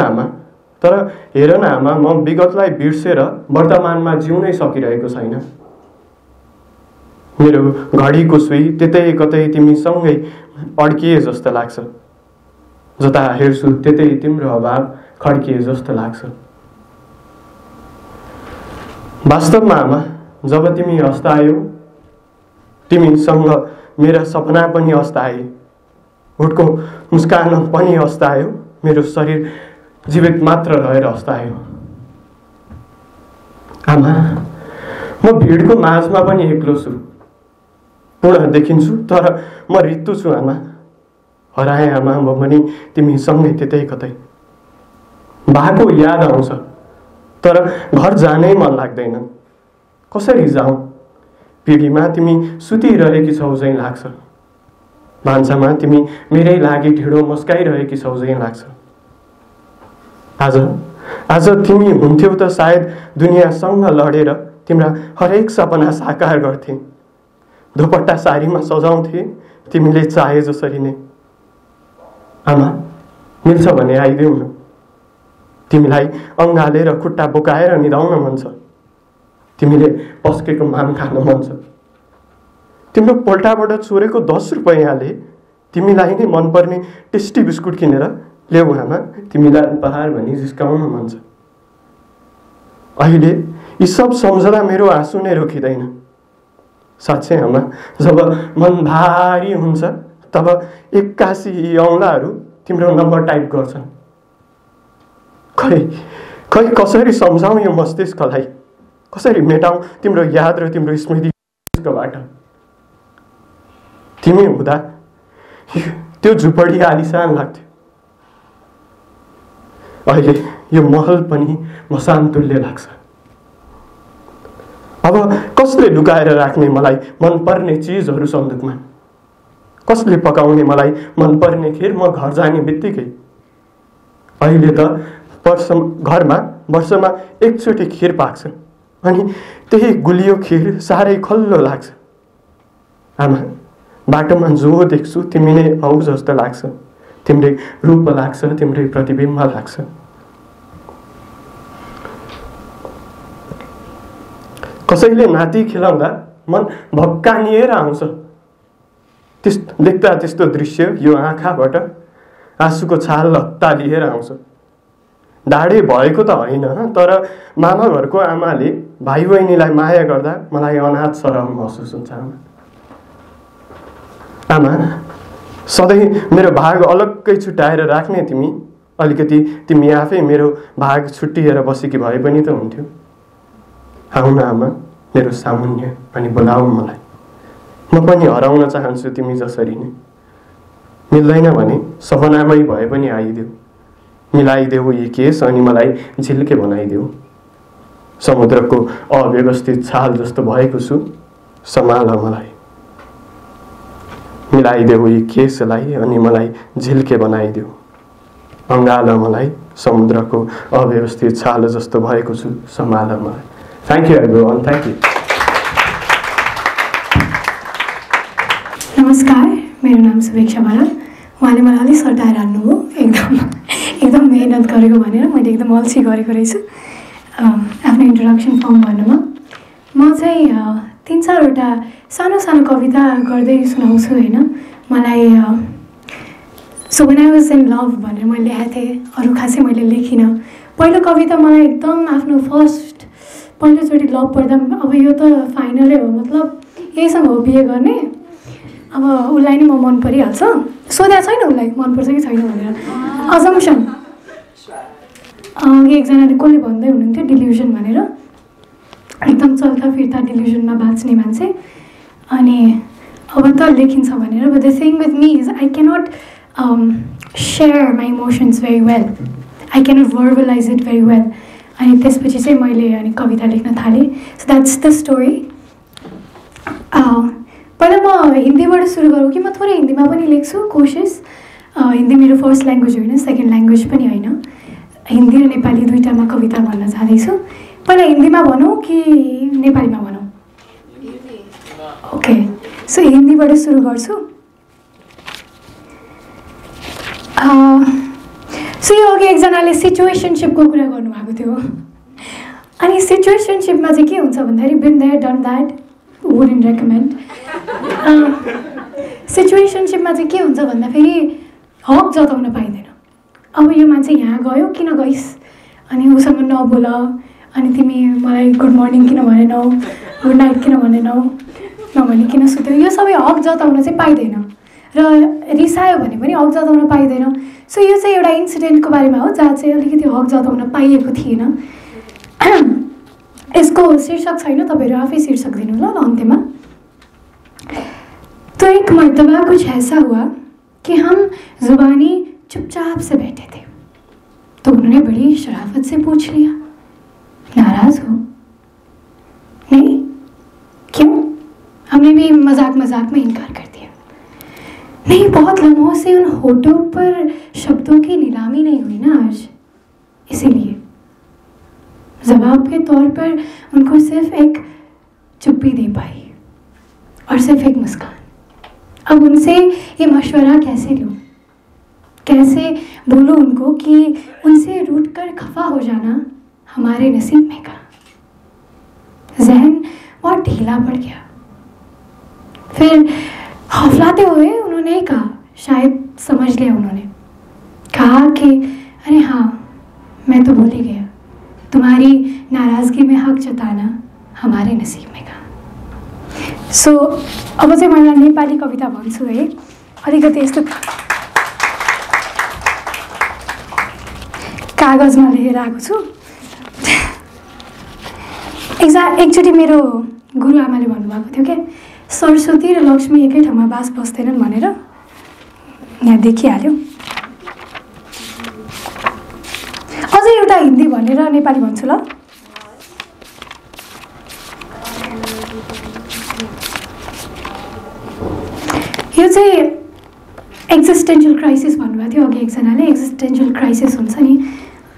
आमा, म विगतलाई बिर्सेर वर्तमानमा जिउनै सकिरहेको छैन। मेरो घडीको सुई त्यतै कतै तिमीसँगै अड्किए जस्तो लाग्छ। जता हेर्छु त्यतै तिम्रो अभाव खड्किए जस्तो लाग्छ। वास्तवमा आमा, जब तिमी अस्तायौ, तिमीसँग मेरा सपना पनि अस्ताए, होठको मुस्कान पनि अस्तायो, मेरो शरीर जीवित मात्र रहेर अस्तायो। आमा, म भिडको माझमा पनि एक्लो छु, पूर्ण देखिन्छु तर म रित्तो छु आमा। हराए आमा म पनि तिमीसँगै त्यतै कतै। बाको याद आउँछ तर घर जानै मन लाग्दैन। कसरी जाउँ? पिँढीमा तिमी सुतिरहेकी छौ झैँ लाग्छ। भान्सामा तिमी मेरै लागि ढिँडो मस्काइरहेकी छौ झैँ लाग्छ। आज तिमी हुन्थ्यौ त सायद दुनियाँसँग लडेर तिम्रा हरेक सपना साकार गर्थे। दुपट्टा सारीमा सजाउँथे तिमीले चाहे जसरी नै। आमा, मिल्छ भने आइदेऊ न। तिमीलाई अँगालेर खुट्टा बोकाएर निदाउन मन छ। तिमीले पस्केको माम खान मन छ। तिम्रो पोल्टाबाट चोरेको 10 रुपैयाँले तिमीलाई नै मनपर्ने टेस्टी बिस्कुट किनेर ल्याऊ आमा, तिमीलाई उपहार भनी जिस्काउन मन छ। अहिले यी सब सम्झदा मेरो आँसु नै रोकिँदैन। साँच्चै आमा, जब मन भारी हुन्छ तब 81 औँलाहरू तिम्रो नम्बर टाइप गर्छन्। खै कसरी सम्झाउँ यो मस्तिष्कलाई? कसरी मेटाउँ तिम्रो याद र तिम्रो स्मृतिबाट? तिमी हुँदा त्यो झुपडी आलिसान लाग्थ्यो। अहिले यो महल पनि मसान तुल्य लाग्छ। अब कसले लुकाएर राख्ने मलाई मनपर्ने चिजहरू सन्दुकमा? कसले पकाउने मलाई मनपर्ने खिर म घर जाने बित्तिकै? अहिले त घरमा वर्षमा एकचोटि खिर पाक्छ, अनि त्यही गुलियो खिर साह्रै खल्लो लाग्छ। आमा, बाटोमा जो देख्छु तिमी नै हौ जस्तो लाग्छ। तिम्रै रूप लाग्छ, तिम्रै प्रतिबिम्ब लाग्छ। कसैले नाति खेलाउँदा मन भक्कानिएर आउँछ। देख्दा त्यस्तो दृश्य यो आँखाबाट आँसुको छाल हत्तालिएर आउँछ। ढाडे भएको त होइन, तर मामा घरको आमाले भाइ बहिनीलाई माया गर्दा मलाई अनाथ सरह महसुस हुन्छ। आमा, सधैँ मेरो भाग अलग्गै छुट्याएर राख्ने अलिकति तिमी आफै मेरो भाग छुट्टिएर बसेकी भए पनि त हुन्थ्यो। आऊ न आमा, मेरो सामुन्य अनि बोलाऊ मलाई। म पनि हराउन चाहन्छु तिमी जसरी नै। मिल्दैन भने सपनामै भए पनि आइदेऊ, मिलाइदेऊ यी केस अनि मलाई झिल्के बनाइदेऊ। समुद्रको अव्यवस्थित छाल जस्तो भएको छु, सम्हाल मलाई। मिलाइदेऊ यी केसलाई अनि मलाई झिल्के बनाइदेऊ। अँगाल मलाई, समुद्रको अव्यवस्थित छाल जस्तो भएको छु, सम्हाल मलाई। Thank you everyone, thank you. नमस्कार, मेरो नाम शुभेक्षा बराल। उहाँले मलाई अलिक सटाएर हान्नुभयो, एकदम मेहनत गरेको भनेर मैले एकदम अल्छी गरेको रहेछु आफ्नो इन्ट्रोडक्सन फर्म भन्नुमा। म चाहिँ 3-4वटा सानो सानो कविता गर्दै सुनाउँछु होइन। मलाई so when I was in love भनेर मैले लेखेको थिएँ, अरू खासै मैले लेखिनँ। पहिलो कविता मलाई एकदम आफ्नो पहिलोचोटि लभ पर्दा अब यो त फाइनलै हो, मतलब यहीसँग हो बिहे गर्ने, अब उसलाई नै म मन परिहाल्छ। सोधेको छैन उसलाई मनपर्छ कि छैन भनेर, अजम्सन। एकजनाले कसले भन्दै हुनुहुन्थ्यो डिल्युजन भनेर, एकदम चल्दा फिर्ता डिल्युजनमा बाँच्ने मान्छे। अनि अब त लेखिन्छ भनेर, but the thing with me is I cannot share my emotions very well, I cannot verbalize it very well. अनि त्यसपछि चाहिँ मैले कविता लेख्न थालेँ। So that's the story. पहिला म हिन्दीबाट सुरु गरौँ कि म थोरै हिन्दीमा पनि लेख्छु, कोसिस। हिन्दी मेरो फर्स्ट ल्याङ्ग्वेज होइन, सेकेन्ड ल्याङ्ग्वेज पनि होइन। हिन्दी र नेपाली दुईटामा कविता भन्न चाहँदैछु। पहिला हिन्दीमा भनौँ कि नेपालीमा भनौँ? ओके, सो हिन्दीबाट सुरु गर्छु। सो यो अघि एकजनाले सिचुएसनसिपको कुरा गर्नुभएको थियो। अनि सिचुएसनसिपमा चाहिँ के हुन्छ भन्दाखेरि been there done that, wouldn't recommend. सिचुएसनसिपमा चाहिँ के हुन्छ भन्दाखेरि हक जताउन पाइँदैन। अब यो मान्छे यहाँ गयो, किन गइस्, अनि उसँग नबोल, अनि तिमी मलाई गुड मर्निङ किन भनेनौ, गुड नाइट किन भनेनौ, नभनी किन सुत्यौ, यो सबै हक जताउन चाहिँ पाइँदैन। र रिसायो भने पनि हक जताउन पाइँदैन। सो यो चाहिँ एउटा इन्सिडेन्टको बारेमा हो जहाँ चाहिँ अलिकति हक जताउन पाइएको थिएन। इसको शीर्षक छैन, तपाईँहरू आफै शीर्षक दिनु ल अन्त्यमा। तो एक मर्तबा कुछ ऐसा हुआ कि हम जुबानी चुपचाप से बैठे थे, तो उन्होंने बड़ी शराफत से पूछ लिया, नाराज हो? नहीं, क्यों? हमने भी मजाक मजाक में इनकार कर दिया। नहीं, बहुत लम्हों से उन होठों पर शब्दों की नीलामी नहीं हुई ना आज, इसीलिए जवाब के तौर पर उनको सिर्फ एक चुप्पी दे पाई और सिर्फ एक मुस्कान। अब उनसे ये मशवरा कैसे लूँ, कैसे बोलूँ उनको कि उनसे रूठकर खफा हो जाना हमारे नसीब में का। जहन बहुत ढीला पड़ गया। फिर हौसलाते हुए उन्होंने कहा, शायद समझ लिया उन्होंने, कहा कि अरे हाँ, मैं तो भूल ही गया, तुम्हारी नाराज़गी में हक जताना हमारे नसीब में का। सो अब चाहिँ मैले नेपाली कविता भन्छु है। अलिकति यस्तो कागजमा लेखेर आएको छु। एकचोटि मेरो गुरुआमाले भन्नुभएको थियो क्या, सरस्वती र लक्ष्मी एकै ठाउँमा बास बस्दैनन् भनेर। यहाँ देखिहाल्यो। अझै एउटा हिन्दी भनेर नेपाली भन्छु ल। यो चाहिँ एक्जिस्टेन्शियल क्राइसिस भन्नुभएको थियो अघि एकजनाले। एक्जिस्टेन्शियल क्राइसिस हुन्छ नि,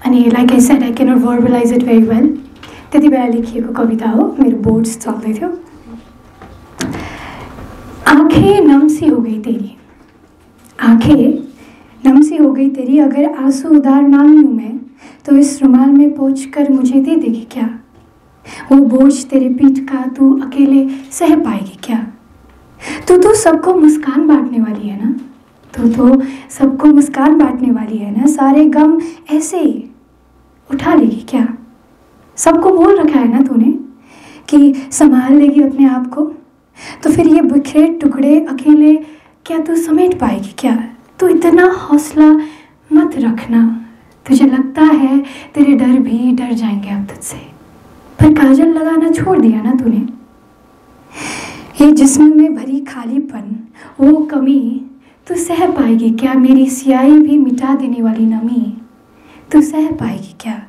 अनि like I said I cannot verbalize it very well. त्यति बेला लेखिएको कविता हो, मेरो बोर्ड्स चल्दै थियो। आँखें नम सी हो गई तेरी, आँखें नम सी हो गई तेरी, अगर आंसू उधार ना लूँ मैं तो इस रुमाल में पोंछ कर मुझे दे देगी क्या? वो बोझ तेरे पीठ का तू अकेले सह पाएगी क्या? तू तो सबको मुस्कान बांटने वाली है ना, तू तो सबको मुस्कान बांटने वाली है ना, सारे गम ऐसे ही उठा लेगी क्या? सबको बोल रखा है ना तूने कि संभाल लेगी अपने आप को, तो फिर ये बिखरे टुकड़े अकेले क्या तू समेट पाएगी क्या? तू इतना हौसला मत रखना, तुझे लगता है तेरे डर भी डर जाएंगे अब तुझसे, पर काजल लगाना छोड़ दिया ना तूने। ये जिस्म में भरी खालीपन, वो कमी तू सह पाएगी क्या? मेरी स्याही भी मिटा देने वाली नमी तू सह पाएगी क्या?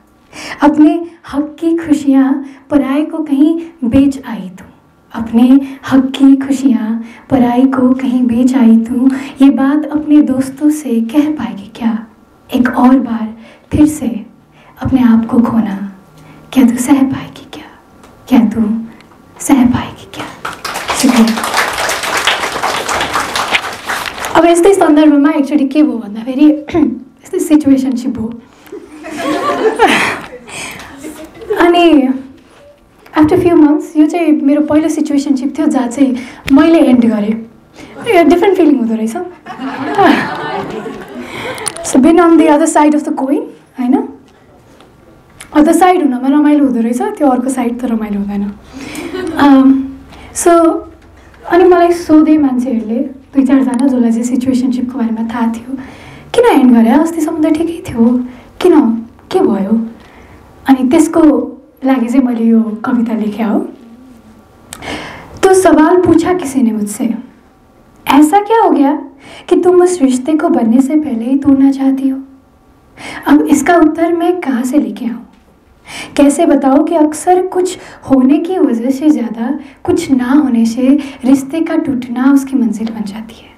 अपने हक की खुशियाँ पराई को कहीं बेच आई तू, अपने हक की खुशियाँ पराई को कहीं बेच आई तू, ये बात अपने दोस्तों से कह पाएगी क्या? एक और बार फिर से अपने आप को खोना क्या तू सह पाएगी क्या? क्या तू सह पाएगी क्या? शुक्रिया। अब यस्तै सन्दर्भमा एक्चुअली के भयो भन्दाखेरि यस्तै सिचुएसनसिप हो। अनि आफ्टर फ्यु मन्थ्स, यो चाहिँ मेरो पहिलो सिचुएसनसिप थियो जहाँ चाहिँ मैले एन्ड गरेँ। डिफ्रेन्ट फिलिङ हुँदो रहेछ। So being on the other side of the coin, होइन, अदर साइड हुनमा रमाइलो हुँदो रहेछ, त्यो अर्को साइड त रमाइलो हुँदैन। सो अनि मलाई सोधे मान्छेहरूले, 2-4जना जसलाई चाहिँ सिचुएसनसिपको बारेमा थाहा थियो, किन एन्ड गरे? अस्तिसम्म त ठिकै थियो, किन, के भयो? अनि त्यसको लागि चाहिँ मैले यो कविता लेख्या हो। तो सवाल पूछा किसी ने मुझसे, ऐसा क्या हो गया कि तुम उस रिश्ते को बनने से पहले ही तोड़ना चाहती हो? अब इसका उत्तर मैं कहाँ से लेके आऊँ? कैसे बताओ कि अक्सर कुछ होने की वजह से ज़्यादा कुछ ना होने से रिश्ते का टूटना उसकी मंजिल बन जाती है।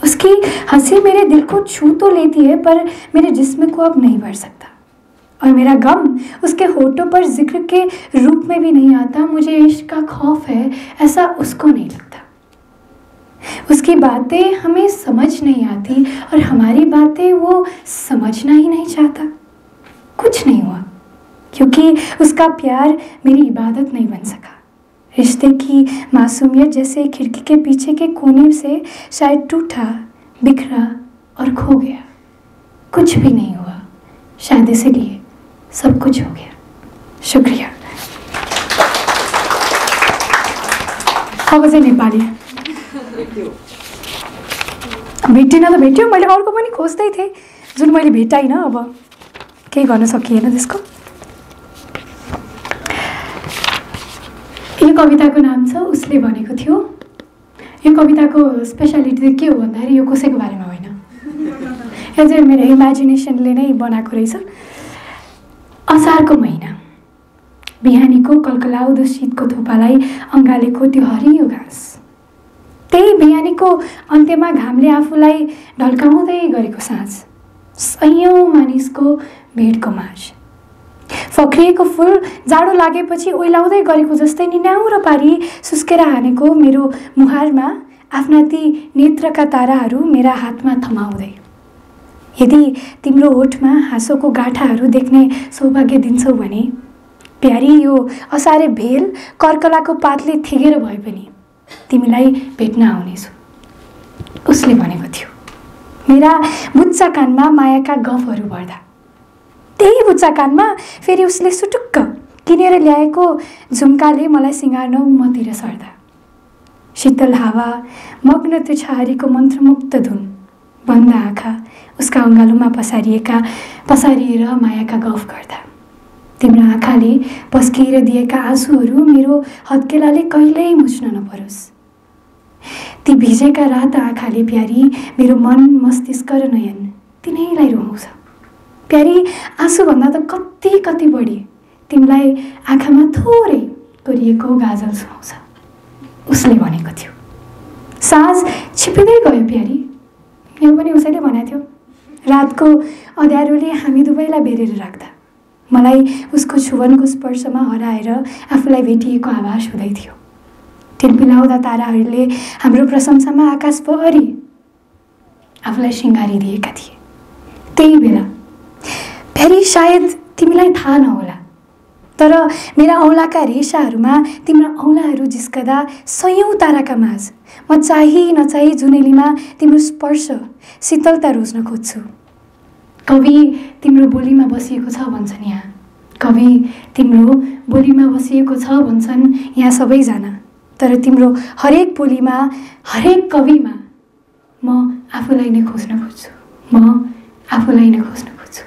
उसकी हंसी मेरे दिल को छू तो लेती है, पर मेरे जिस्म को अब नहीं भर सकता, और मेरा गम उसके होठों पर जिक्र के रूप में भी नहीं आता। मुझे इश्क का खौफ है, ऐसा उसको नहीं लगता। उसकी बातें हमें समझ नहीं आती और हमारी बातें वो समझना ही नहीं चाहता। कुछ नहीं हुआ क्योंकि उसका प्यार मेरी इबादत नहीं बन सका। रिश्ते की मासूमियत जैसे खिड़की के पीछे के कोने से शायद टूटा, बिखरा और खो गया। कुछ भी नहीं हुआ, शायद इसीलिए सब कुछ हो गया। शुक्रिया। अब चाहिँ नेपाली भेटिन त भेट्यो, मैले अर्को पनि खोज्दै थिएँ जुन मैले भेटाइनँ। अब केही गर्न सकिएन त्यसको। यो कविताको नाम छ उसले भनेको थियो। यो कविताको स्पेसालिटी चाहिँ के हो भन्दाखेरि यो कसैको बारेमा होइन, यो चाहिँ मेरो इमेजिनेसनले नै बनाएको रहेछ। असारको महिना, बिहानीको कलकलाउँदो शीतको थोपालाई अँगालेको त्यो हरियो घाँस, त्यही बिहानीको अन्त्यमा घामले आफूलाई ढल्काउँदै गरेको साँझ, सयौँ मानिसको भिडको माझ, फक्रिएको फुल जाडो लागेपछि ओइलाउँदै गरेको जस्तै निनाउरो पारी सुस्केर हानेको मेरो मुहारमा आफ्ना ती नेत्रका ताराहरू मेरा हातमा थमाउँदै। यदि तिम्रो ओठमा हाँसोको गाँठाहरू देख्ने सौभाग्य दिन्छौ भने प्यारी, यो असारे भेल कर्कलाको पातले थेगेर भए पनि तिमीलाई भेट्न आउनेछु। उसले भनेको थियो। मेरा बुच्चा कानमा मायाका गफहरू बढ्दा, त्यही बुच्चा कानमा फेरि उसले सुटुक्क किनेर ल्याएको झुम्काले मलाई सिँगार्न मतिर सर्दा, शीतल हावा, मग्न त्यो छहारीको मन्त्रमुक्त धुन, बन्द आँखा उसका अँगालोमा पसारिएर मायाका गफ गर्दा, तिम्रो आँखाले पस्किएर दिएका आँसुहरू मेरो हत्केलाले कहिल्यै मुछ्न नपरोस्। ती भिजेका रात आँखाले प्यारी मेरो मन, मस्तिष्क र नयन तिनैलाई रुवाउँछ। प्यारी, आँसुभन्दा त कति कति बढी तिमीलाई आँखामा थोरै कोरिएको गाजल सुहाउँछ। उसले भनेको थियो। साँझ छिपिँदै गयो प्यारी, यो पनि उसैले भनेको थियो। रातको अँध्यारोले हामी दुवैलाई बेरेर राख्दा मलाई उसको छुवनको स्पर्शमा हराएर आफूलाई भेटिएको आभास हुँदै थियो। टिम्पिलाउँदा ताराहरूले हाम्रो प्रशंसामा आकाशभरि आफूलाई सिँगारिदिएका थिए। त्यही बेला फेरि सायद तिमीलाई थाहा नहोला, तर मेरा औँलाका रेसाहरूमा तिम्रा औँलाहरू जिस्कदा सयौँ ताराका माझ म चाही नचाही जुनेलीमा तिम्रो स्पर्श शीतलता रोज्न खोज्छु। कवि तिम्रो बोलीमा बसिएको छ भन्छन् यहाँ, कवि तिम्रो बोलीमा बसिएको छ भन्छन् यहाँ सबैजना। तर तिम्रो हरेक बोलीमा हरेक कविमा म आफूलाई नै खोज्न खोज्छु, म आफूलाई नै खोज्न खोज्छु,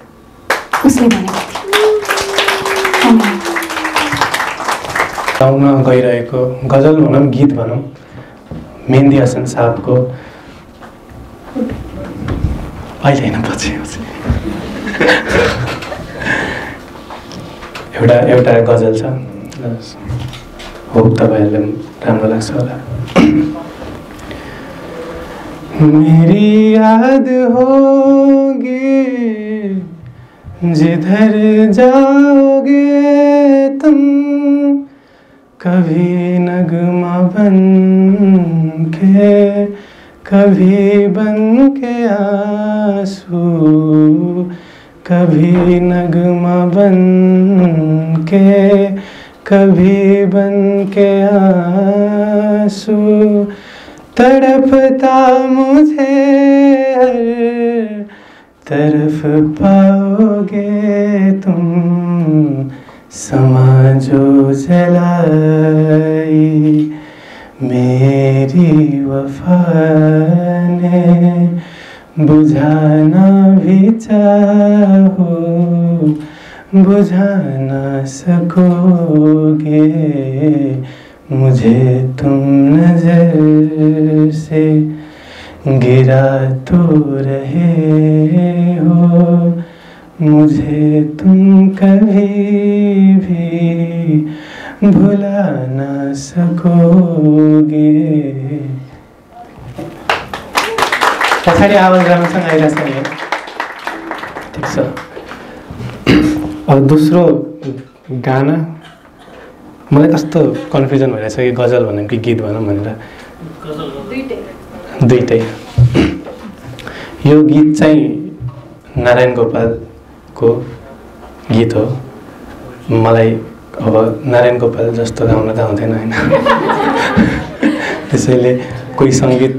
उसले भनेको थियो। गाउन गइरहेको गजल भनौँ गीत भनौँ मेहन्दी हसन साहबको अहिले होइन पछि एउटा गजल छ, हो तपाईँहरूलाई राम्रो लाग्छ होला। मेरी याद होगी जिधर जाओगे तुम, कभी नगमा बन के कभी बन के आंसू, कभी नगमा बन के कभी बन के आंसू, तड़पता मुझे हर तरफ पाओगे तुम, समा जो जलाई मेरी वफा ने, बुझाना भी चाहो बुझा ना सकोगे मुझे तुम नजर से, गिरा तो रहे हो मुझे तुम कभी भी भुला ना सकोगे। पछाडि आवाज राम्रोसँग आइरहेछ नि, ठिक छ। अब दोस्रो गाना मलाई कस्तो कन्फ्युजन भइरहेछ कि गजल भनौँ कि गीत भनौँ भनेर। दुईटै। यो गीत चाहिँ नारायण गोपालको गीत हो। मलाई अब नारायण गोपाल जस्तो गाउन त आउँदैन होइन, त्यसैले कोही सङ्गीत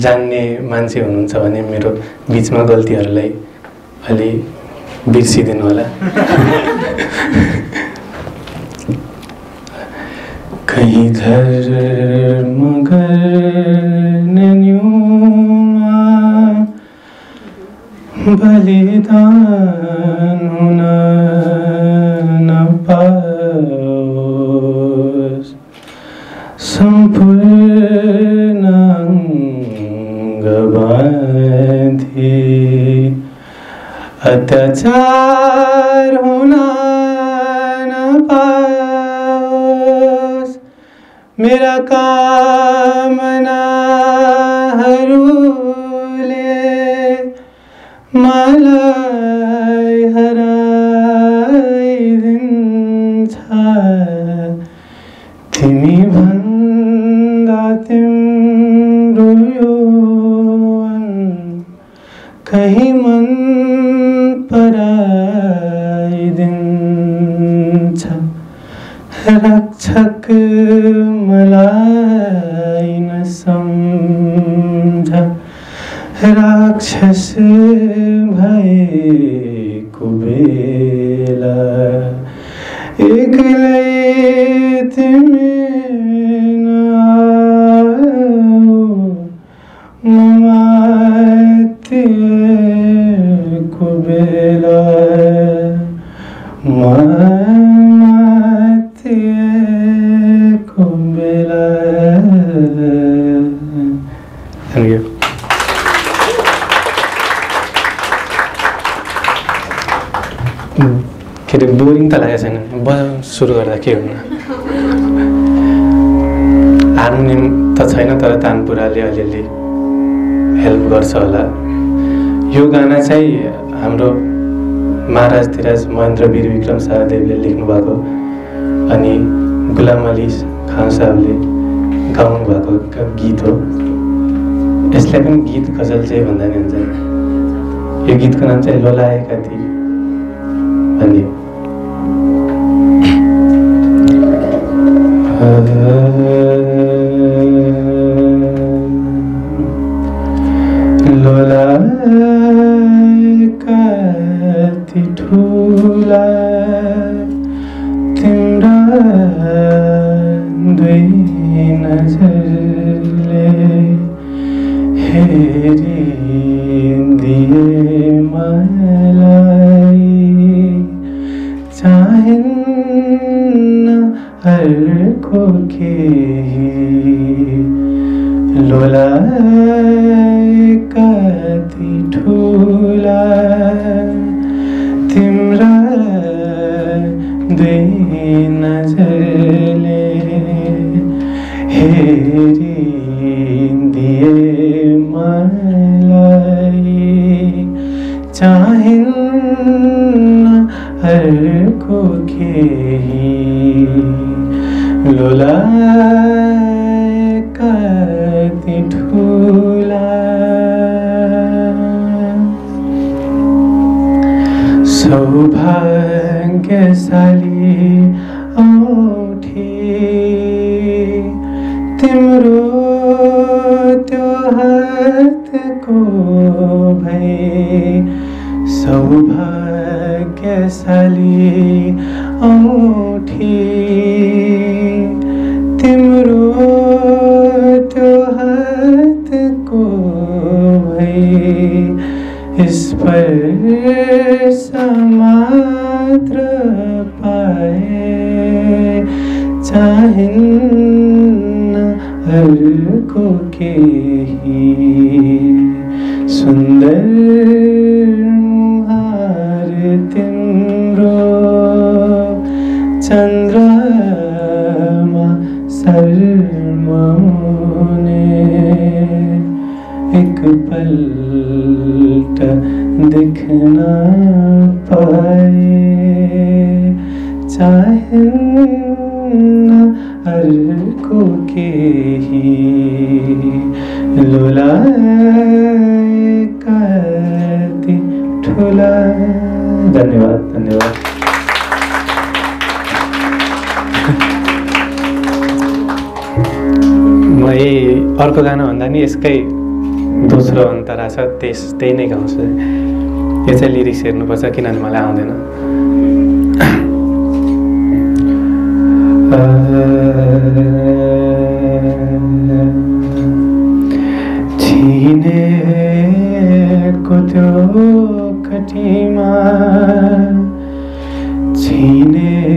जान्ने मान्छे हुनुहुन्छ भने मेरो बिचमा गल्तीहरूलाई अलि बिर्सिदिनु होला। कहीं घर मगर नन्यूमा बलिदान होना न पाओस, संपूर्ण अंग बांधी अत्याचार होना न पाओस, मेरा कामना हरूले मलाई हराइदिन्छ, तिमी भन्दा तिम्रो यो कहीँ मन पराइदिन्छ, रक्षक मलाई नसम्झ, राक्षस भएको बेला एक्लै तिमी नआऊ, म मातिएको बेला मातिएको बेला। Thank you. के अरे बोरिङ त लागेको छैन, सुरु गर्दा के हुन्न। हार्मोनियम त छैन तर तानपुराले अलिअलि हेल्प गर्छ होला। यो गाना चाहिँ हाम्रो महाराज धीराज महेन्द्र वीर विक्रम शाहदेवले लेख्नु भएको अनि गुलाम अली खान साहबले गाउनु भएको गीत हो। यसलाई पनि गीत गजल चाहिँ भन्दा नि हुन्छ। यो गीतको नाम चाहिँ लोलाएका ती भन्ने हो। दुई नजरले हेरिदिए मलाई चाहिन्न अर्को केही लोलाए कति ठुला तिम्रा दुई नजरले हेरिदिए मलाई चाहिन्न अर्को केही लोलाए कति ठुला सौभाग्यशाली औठी तिम्रो त्यो हातको भई सौभाग्यशाली औठी तिम्रो त्यो हातको भई स्पर्श मात्र पाए चाहिन्न अर्को केही सुन्दर मुहार तिम्रो चन्द्रमा शर्माउने एक पल्ट देखना पाए चाहिन्न अर्को केही लोलाए कति ठुला। धन्यवाद धन्यवाद। म यही अर्को गाना भन्दा नि यसकै दोस्रो अन्तरा छ त्यही नै गाउँछु। यो चाहिँ लिरिक्स हेर्नुपर्छ किनभने मलाई आउँदैन। छिनेको त्यो कटीमा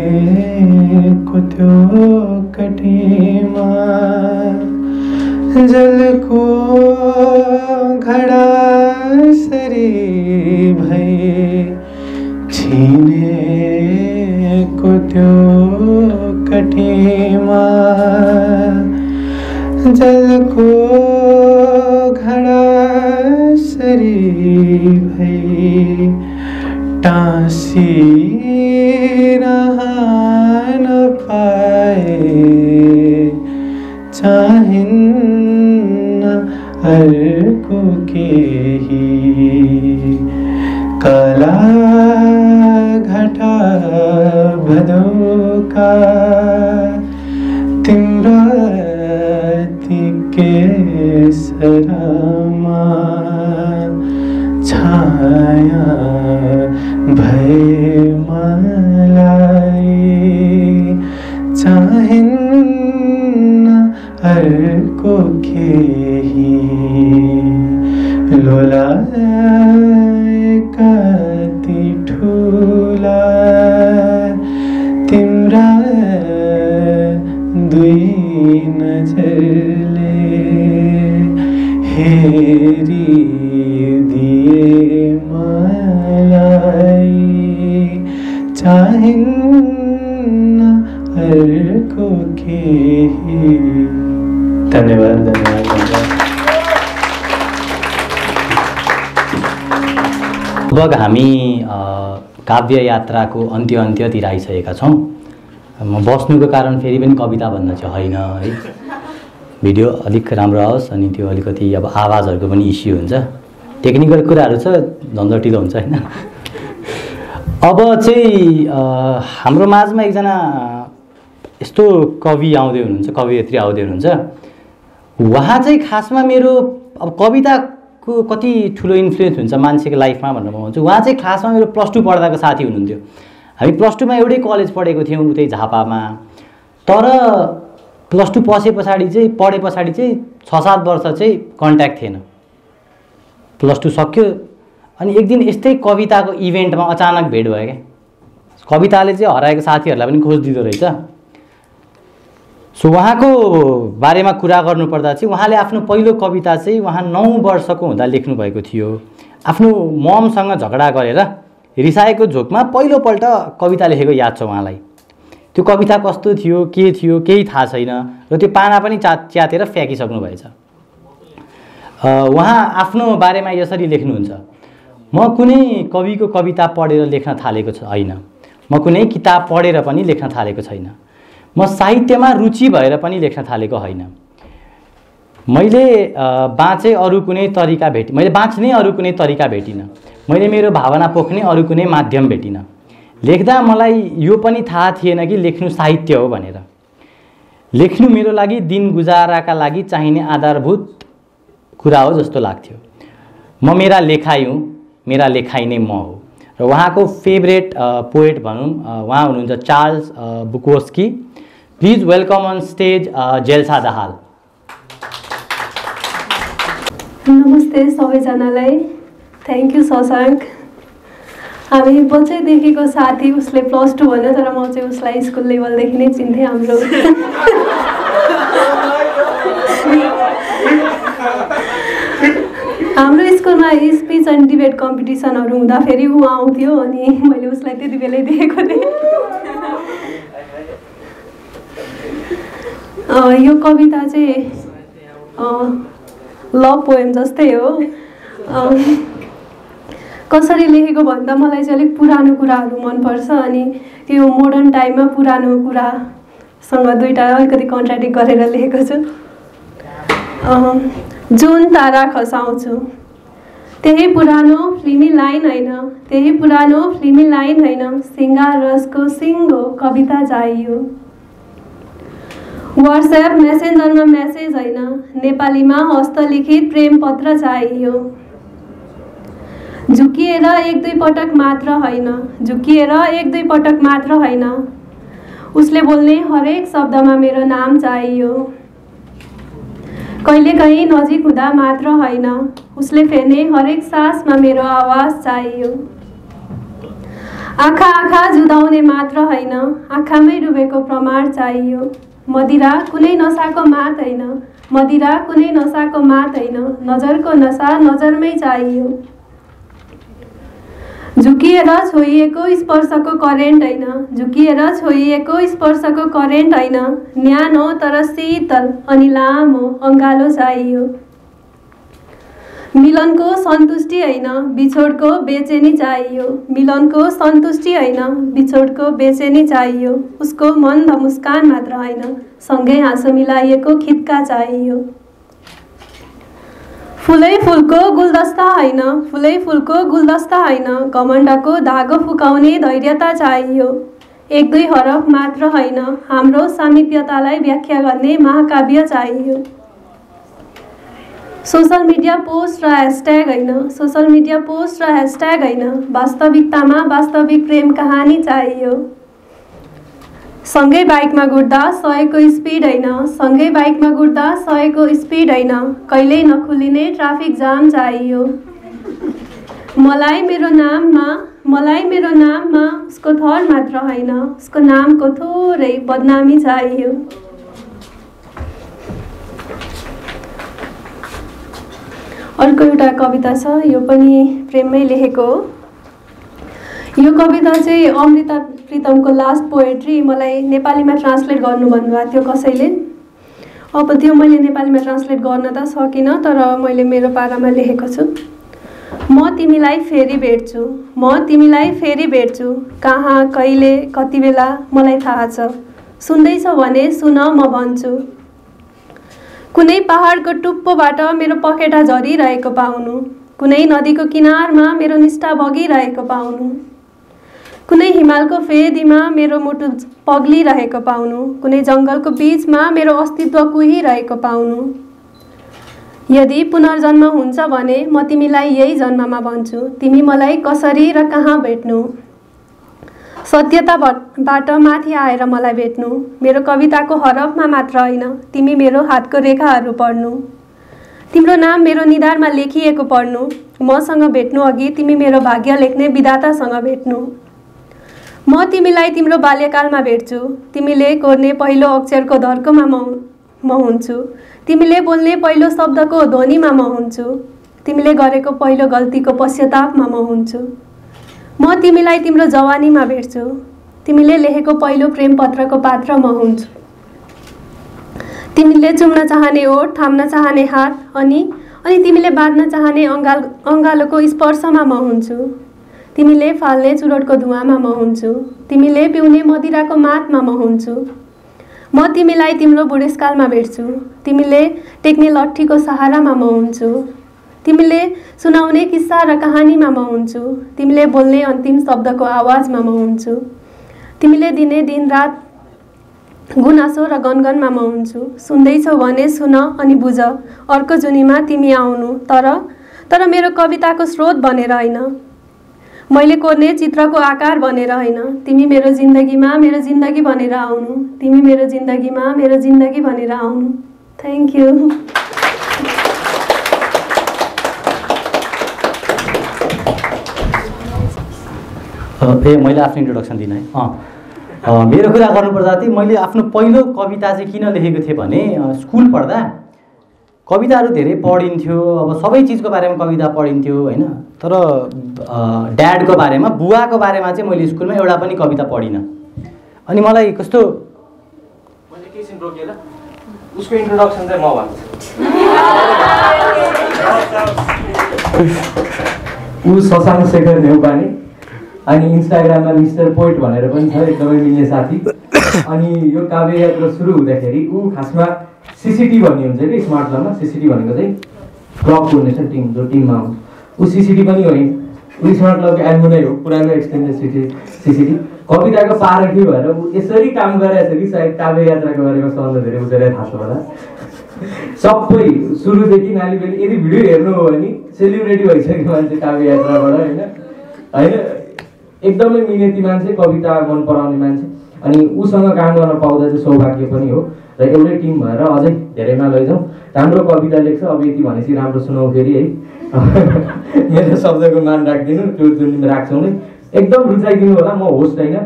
छिनेको त्यो कटीमा जलको घडा सरी भई छिनेको त्यो कटीमा जलको घडा सरी भई टाँसी रहन पाए चाहिन्न अर्को केही काला घटा भदौका तिम्रा केसरमा छाया भए मलाई चाहिन्न अर्को केही लोलाए कति ठुला तिम्रा दुई नजरले हेरिदिए मलाई चाहिन्न अर्को केही। धन्यवाद धन्यवाद धन्यवाद। लगभग हामी काव्य यात्राको अन्त्यतिर आइसकेका छौँ। म बस्नुको कारण फेरि पनि कविता भन्न चाहिँ होइन है, भिडियो अलिक राम्रो आओस् अनि त्यो अलिकति अब आवाजहरूको पनि इस्यु हुन्छ, टेक्निकल कुराहरू छ, झन्झटिलो हुन्छ होइन। अब चाहिँ हाम्रो माझमा एकजना यस्तो कवि आउँदै हुनुहुन्छ, कवयित्री आउँदै हुनुहुन्छ। उहाँ चाहिँ खासमा मेरो अब कविताको कति ठुलो इन्फ्लुएन्स हुन्छ मान्छेको लाइफमा भनेर म भन्छु। उहाँ चाहिँ खासमा मेरो +2 पढ्दाको साथी हुनुहुन्थ्यो। हामी +2 मा एउटै कलेज पढेको थियौँ उतै झापामा। तर +2 पढे पछाडि चाहिँ 6-7 वर्ष चाहिँ कन्ट्याक्ट थिएन। +2 सक्यो अनि एक दिन यस्तै कविताको इभेन्टमा अचानक भेट भयो क्या। कविताले चाहिँ हराएको साथीहरूलाई पनि खोजिदिँदो रहेछ। सो उहाँको बारेमा कुरा गर्नुपर्दा चाहिँ उहाँले आफ्नो पहिलो कविता चाहिँ उहाँ 9 वर्षको हुँदा लेख्नु भएको थियो। आफ्नो ममसँग झगडा गरेर रिसाएको झोकमा पहिलोपल्ट कविता लेखेको याद छ उहाँलाई। त्यो कविता कस्तो थियो के थियो केही थाहा छैन र त्यो पाना पनि च्यातेर फ्याँकिसक्नु भएछ। उहाँ आफ्नो बारेमा यसरी लेख्नुहुन्छ, म कुनै कविको कविता पढेर लेख्न थालेको छैन, म कुनै किताब पढेर पनि लेख्न थालेको छैन, म साहित्यमा रुचि भएर पनि लेख्न थालेको होइन, मैले बाँच्ने अरू कुनै तरिका भेटिनँ, मैले मेरो भावना पोख्ने अरू कुनै माध्यम भेटिनँ। लेख्दा मलाई यो पनि थाहा थिएन कि लेख्नु साहित्य हो भनेर। लेख्नु मेरो लागि दिन गुजाराका लागि चाहिने आधारभूत कुरा हो जस्तो लाग्थ्यो। म मेरा लेखाइ हुँ, मेरा लेखाइ नै म हो। र उहाँको फेभरेट पोएट भनौँ उहाँ हुनुहुन्छ Charles Bukowski. Please welcome on stage Jelsa Dahal. नमस्ते सबैजनालाई। Thank you Shashank. हामी बच्चैदेखिको साथी, उसले +2 भन्यो तर म चाहिँ उसलाई स्कुल लेभलदेखि नै चिन्थेँ। हाम्रो स्कुलमा स्पिच एन्ड डिबेट कम्पिटिसनहरू हुँदाखेरि ऊ आउँथ्यो अनि मैले उसलाई त्यति बेलै देखेको थिएँ। यो कविता चाहिँ लभ पोएम जस्तै हो। कसरी लेखेको भन्दा मलाई चाहिँ अलिक पुरानो कुराहरू मनपर्छ अनि त्यो मोडर्न टाइममा पुरानो कुरासँग दुईवटा अलिकति कन्ट्राडिक्ट गरेर लेखेको छु। जुन तारा खसाउँछु त्यही पुरानो फिल्मी लाइन होइन, त्यही पुरानो फिल्मी लाइन होइन, सिङ्गार रसको सिङ्गो कविता चाहियो। व्हाट्सएप मेसेन्जरमा मेसेज होइन, नेपालीमा हस्तलिखित प्रेम पत्र चाहियो। झुकिएर 1-2 पटक मात्र होइन, झुकिएर 1-2 पटक मात्र होइन, उसले बोल्ने हरेक शब्दमा मेरो नाम चाहियो। कहिलेकाहीँ नजिक हुँदा मात्र होइन, उसले फेर्ने हरेक सासमा मेरो आवाज चाहियो। आँखा जुदाउने मात्र होइन, आँखामै डुबेको प्रमाण चाहियो। मदिरा कुनै नसाको मात होइन, मदिरा कुनै नसाको मात होइन, नजरको नसा नजरमै चाहियो। झुकिएर छोइएको स्पर्शको करेन्ट होइन, झुकिएर छोइएको स्पर्शको करेन्ट होइन, न्यानो तर शीतल अनि लामो अङ्गालो चाहियो। मिलनको सन्तुष्टि होइन, बिछोडको बेचैनी चाहियो। मिलनको सन्तुष्टि होइन, बिछोडको बेचैनी चाहियो। उसको मन्द मुस्कान मात्र होइन, सँगै हाँसो मिलाइएको खित्का चाहियो। फुलै फुलको गुलदस्ता होइन, फुलै फुलको गुलदस्ता होइन, घमण्डको धागो फुकाउने धैर्यता चाहियो। 1-2 हरफ मात्र होइन, हाम्रो सामिप्यतालाई व्याख्या गर्ने महाकाव्य चाहियो। सोशल मिडिया पोस्ट र ह्यासट्याग होइन, सोशल मिडिया पोस्ट र ह्यासट्याग होइन, वास्तविकतामा वास्तविक प्रेम कहानी चाहियो। सँगै बाइकमा गुड्दा 100को स्पिड होइन, सँगै बाइकमा गुड्दा 100को स्पिड होइन, कहिल्यै नखुलिने ट्राफिक जाम चाहियो। मलाई मेरो नाममा उसको थर मात्र होइन, उसको नामको थोरै बदनामी चाहियो। अर्को एउटा कविता छ, यो पनि प्रेममै लेखेको हो। यो कविता चाहिँ अमृता प्रितमको लास्ट पोएट्री मलाई नेपालीमा ट्रान्सलेट गर्नु भन्नुभएको थियो कसैले। अब त्यो मैले नेपालीमा ट्रान्सलेट गर्न त सकिनँ, तर मैले मेरो पारामा लेखेको छु। म तिमीलाई फेरि भेट्छु, म तिमीलाई फेरि भेट्छु, कहाँ कहिले कति बेला मलाई थाहा छ, सुन्दैछ भने सुन म भन्छु। कुनै पहाडको टुप्पोबाट मेरो पखेटा झरिरहेको पाउनु, कुनै नदीको किनारमा मेरो निष्ठा बगिरहेको पाउनु, कुनै हिमालको फेदीमा मेरो मुटु पग्लिरहेको पाउनु, कुनै जङ्गलको बीचमा मेरो अस्तित्व कुहिरहेको पाउनु। यदि पुनर्जन्म हुन्छ भने म तिमीलाई यही जन्ममा भन्छु, तिमी मलाई कसरी र कहाँ भेट्नु। सत्यताबाट माथि आएर मलाई भेट्नु, मेरो कविताको हरफमा मात्र होइन, तिमी मेरो हातको रेखाहरू पढ्नु, तिम्रो नाम मेरो निधारमा लेखिएको पढ्नु, मसँग भेट्नु अघि तिमी मेरो भाग्य लेख्ने विधातासँग भेट्नु। म तिमीलाई तिम्रो बाल्यकालमा भेट्छु, तिमीले कोर्ने पहिलो अक्षरको धर्कोमा म हुन्छु, तिमीले बोल्ने पहिलो शब्दको ध्वनिमा म हुन्छु, तिमीले गरेको पहिलो गल्तीको पश्चातापमा म हुन्छु। म तिमीलाई तिम्रो जवानीमा भेट्छु, तिमीले लेखेको पहिलो प्रेम पत्रको पात्र म हुन्छु, तिमीले चुम्न चाहने ओठ, थाम्न चाहने हात अनि तिमीले बाँध्न चाहने अङ्गालोको स्पर्शमा म हुन्छु, तिमीले फाल्ने चुरोटको धुवामा म हुन्छु, तिमीले पिउने मदिराको मातमा म हुन्छु। म तिमीलाई तिम्रो बुढेसकालमा भेट्छु, तिमीले टेक्ने लट्ठीको सहारामा म हुन्छु, तिमीले सुनाउने किस्सा र कहानीमा म हुन्छु, तिमीले बोल्ने अन्तिम शब्दको आवाजमा म हुन्छु, तिमीले दिने दिनरात गुनासो र गनगनमा म हुन्छु। सुन्दैछौ भने सुन अनि बुझ, अर्को जुनीमा तिमी आउनु, तर मेरो कविताको स्रोत बनेर होइन, मैले कोर्ने चित्रको आकार बनेर होइन, तिमी मेरो जिन्दगी बनेर आउनु, तिमी मेरो जिन्दगी बनेर आउनु। Thank you. मैले आफ्नो इन्ट्रोडक्सन दिन है। मेरो कुरा गर्नुपर्दा चाहिँ मैले आफ्नो पहिलो कविता चाहिँ किन लेखेको थिएँ भने स्कुल पढ्दा कविताहरू धेरै पढिन्थ्यो, अब सबै चिजको बारेमा कविता पढिन्थ्यो होइन, तर ड्याडको बारेमा, बुवाको बारेमा चाहिँ मैले स्कुलमा एउटा पनि कविता पढिनँ। अनि मलाई कस्तो मैले केही रोकिएँ ल, उसको इन्ट्रोडक्सन चाहिँ म भन्छु। ऊ शशाङ्क शेखर नेउपाने, अनि इन्स्टाग्राममा मिस्टर पोइट भनेर पनि छ, एकदमै मिल्ने साथी। अनि यो काव्य यात्रा सुरु हुँदाखेरि ऊ खासमा सिसिटी भन्ने हुन्छ कि स्मार्ट लममा, सिसिटी भनेको चाहिँ क्लब कोर्डिनेसन टिम, जो टिममा हुन्छ ऊ सिसिटी पनि होइन, ऊ स्मार्ट लबको एल्मुनै हो, पुरानो एक्सटेन्डेड सिसिटी। कविताको पारखी भएर ऊ यसरी काम गरिरहेको छ कि सायद काव्य यात्राको बारेमा सबभन्दा धेरै उसैलाई थाहा छ होला। सबै सुरुदेखि नानीले यदि भिडियो हेर्नु हो भने सेलिब्रेटी भइसक्यो मान्छे काव्य यात्राबाट होइन, एकदमै मिहिनेती मान्छे, कविता मन पराउने मान्छे। अनि उसँग काम गर्न पाउँदा चाहिँ सौभाग्य पनि हो र एउटै टिम भएर अझै धेरैमा लैजाउँ। राम्रो कविता लेख्छ, अब यति भनेपछि राम्रो सुनाउँ फेरि है। मेरो शब्दको मान राखिदिनु, त्यो जुन राख्छौँ नि एकदम रुचाइदिनु होला। म होस्ट होइन,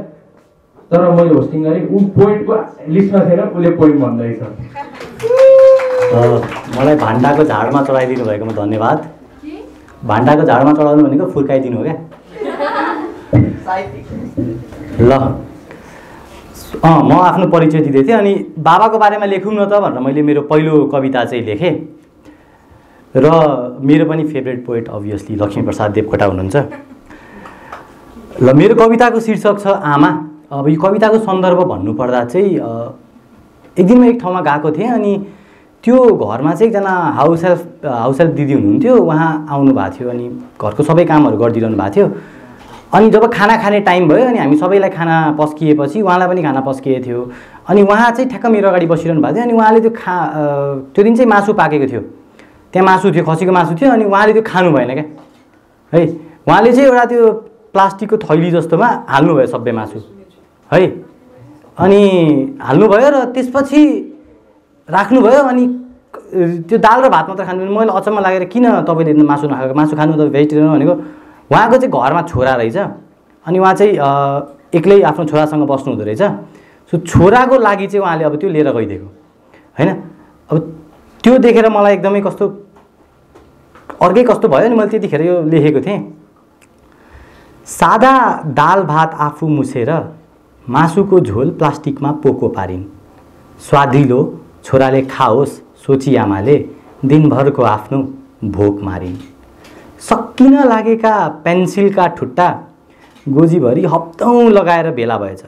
तर मैले होस्टिङ गरेँ, ऊ पोइन्टको लिस्टमा थिएन, उसले पोइन्ट भन्दैछ। मलाई भान्डाको झाडमा चढाइदिनु भएकोमा धन्यवाद। भान्डाको झाडमा चढाउनु भनेको फुर्काइदिनु हो क्या। ल म आफ्नो परिचय दिँदै थिएँ, अनि बाबाको बारेमा लेखौँ न त भनेर मैले मेरो पहिलो कविता चाहिँ लेखेँ। र मेरो पनि favourite poet obviously Laxmi Prasad Devkota हुनुहुन्छ। ल मेरो कविताको शीर्षक छ आमा। अब यो कविताको सन्दर्भ भन्नुपर्दा चाहिँ एक दिन म एक ठाउँमा गएको थिएँ, अनि त्यो घरमा चाहिँ एकजना हाउस हेल्प दिदी हुनुहुन्थ्यो, उहाँ आउनु भएको थियो, अनि घरको सबै कामहरू गरिदिइरहनु भएको थियो। अनि जब खाना खाने टाइम भयो, अनि हामी सबैलाई खाना पस्किएपछि उहाँलाई पनि खाना पस्किएको थियो, अनि उहाँ चाहिँ ठ्याक्क मेरो अगाडि बसिरहनु भएको थियो। अनि उहाँले त्यो दिन चाहिँ मासु पाकेको थियो, त्यहाँ मासु थियो, खसीको मासु थियो, अनि उहाँले त्यो खानु भएन क्या है। उहाँले चाहिँ एउटा त्यो प्लास्टिकको थैली जस्तोमा हाल्नुभयो सबै मासु है, अनि हाल्नुभयो र त्यसपछि राख्नुभयो। अनि त्यो दाल र भात मात्र खानु, मैले अचम्म लागेर किन तपाईँले मासु नखाएको, मासु खानु त भेजिटेरियन भनेको। उहाँको चाहिँ घरमा छोरा रहेछ, अनि उहाँ चाहिँ एक्लै आफ्नो छोरासँग बस्नु हुँदो रहेछ। सो छोराको लागि चाहिँ उहाँले अब त्यो लिएर गइदिएको होइन। अब त्यो देखेर मलाई एकदमै अर्कै कस्तो भयो, अनि मैले त्यतिखेर यो लेखेको थिएँ। सादा दाल भात आफू मुछेर मासुको झोल प्लास्टिकमा पोको पारिन्, स्वादिलो छोराले खाओस् सोची आमाले दिनभरको आफ्नो भोक मारिन्। सकिन लागेका पेन्सिलका ठुट्टा गोजीभरि हप्तौँ लगाएर भेला भएछ,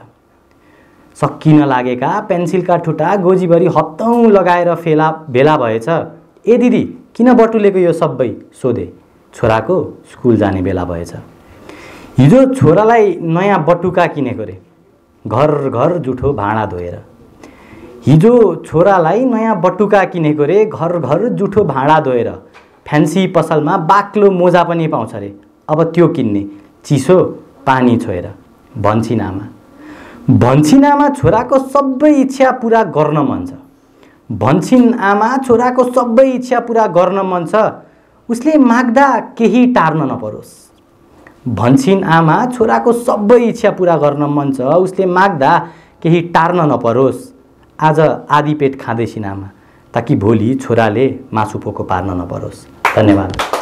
सकिन लागेका पेन्सिलका ठुट्टा गोजीभरि हप्तौँ लगाएर भेला भएछ। ए दिदी किन बटुलेको यो सबै सोधे, छोराको स्कुल जाने बेला भएछ। हिजो छोरालाई नयाँ बटुका किनेको रे, घर घर जुठो भाँडा धोएर। हिजो छोरालाई नयाँ बटुका किनेको रे, घर घर जुठो भाँडा धोएर। फ्यान्सी पसलमा बाक्लो मोजा पनि पाउँछ रे, अब त्यो किन्ने चिसो पानी छोएर। भन्छिन् आमा छोराको सबै इच्छा पुरा गर्न मन छ। भन्छिन् आमा छोराको सबै इच्छा पुरा गर्न मन छ, उसले माग्दा केही टार्न नपरोस्। भन्छिन् आमा छोराको सबै इच्छा पुरा गर्न मन छ, उसले माग्दा केही टार्न नपरोस्। आज आधी पेट खाँदैछिन् आमा, ताकि भोलि छोराले मासु पोको पार्न नपरोस्। धन्यवाद।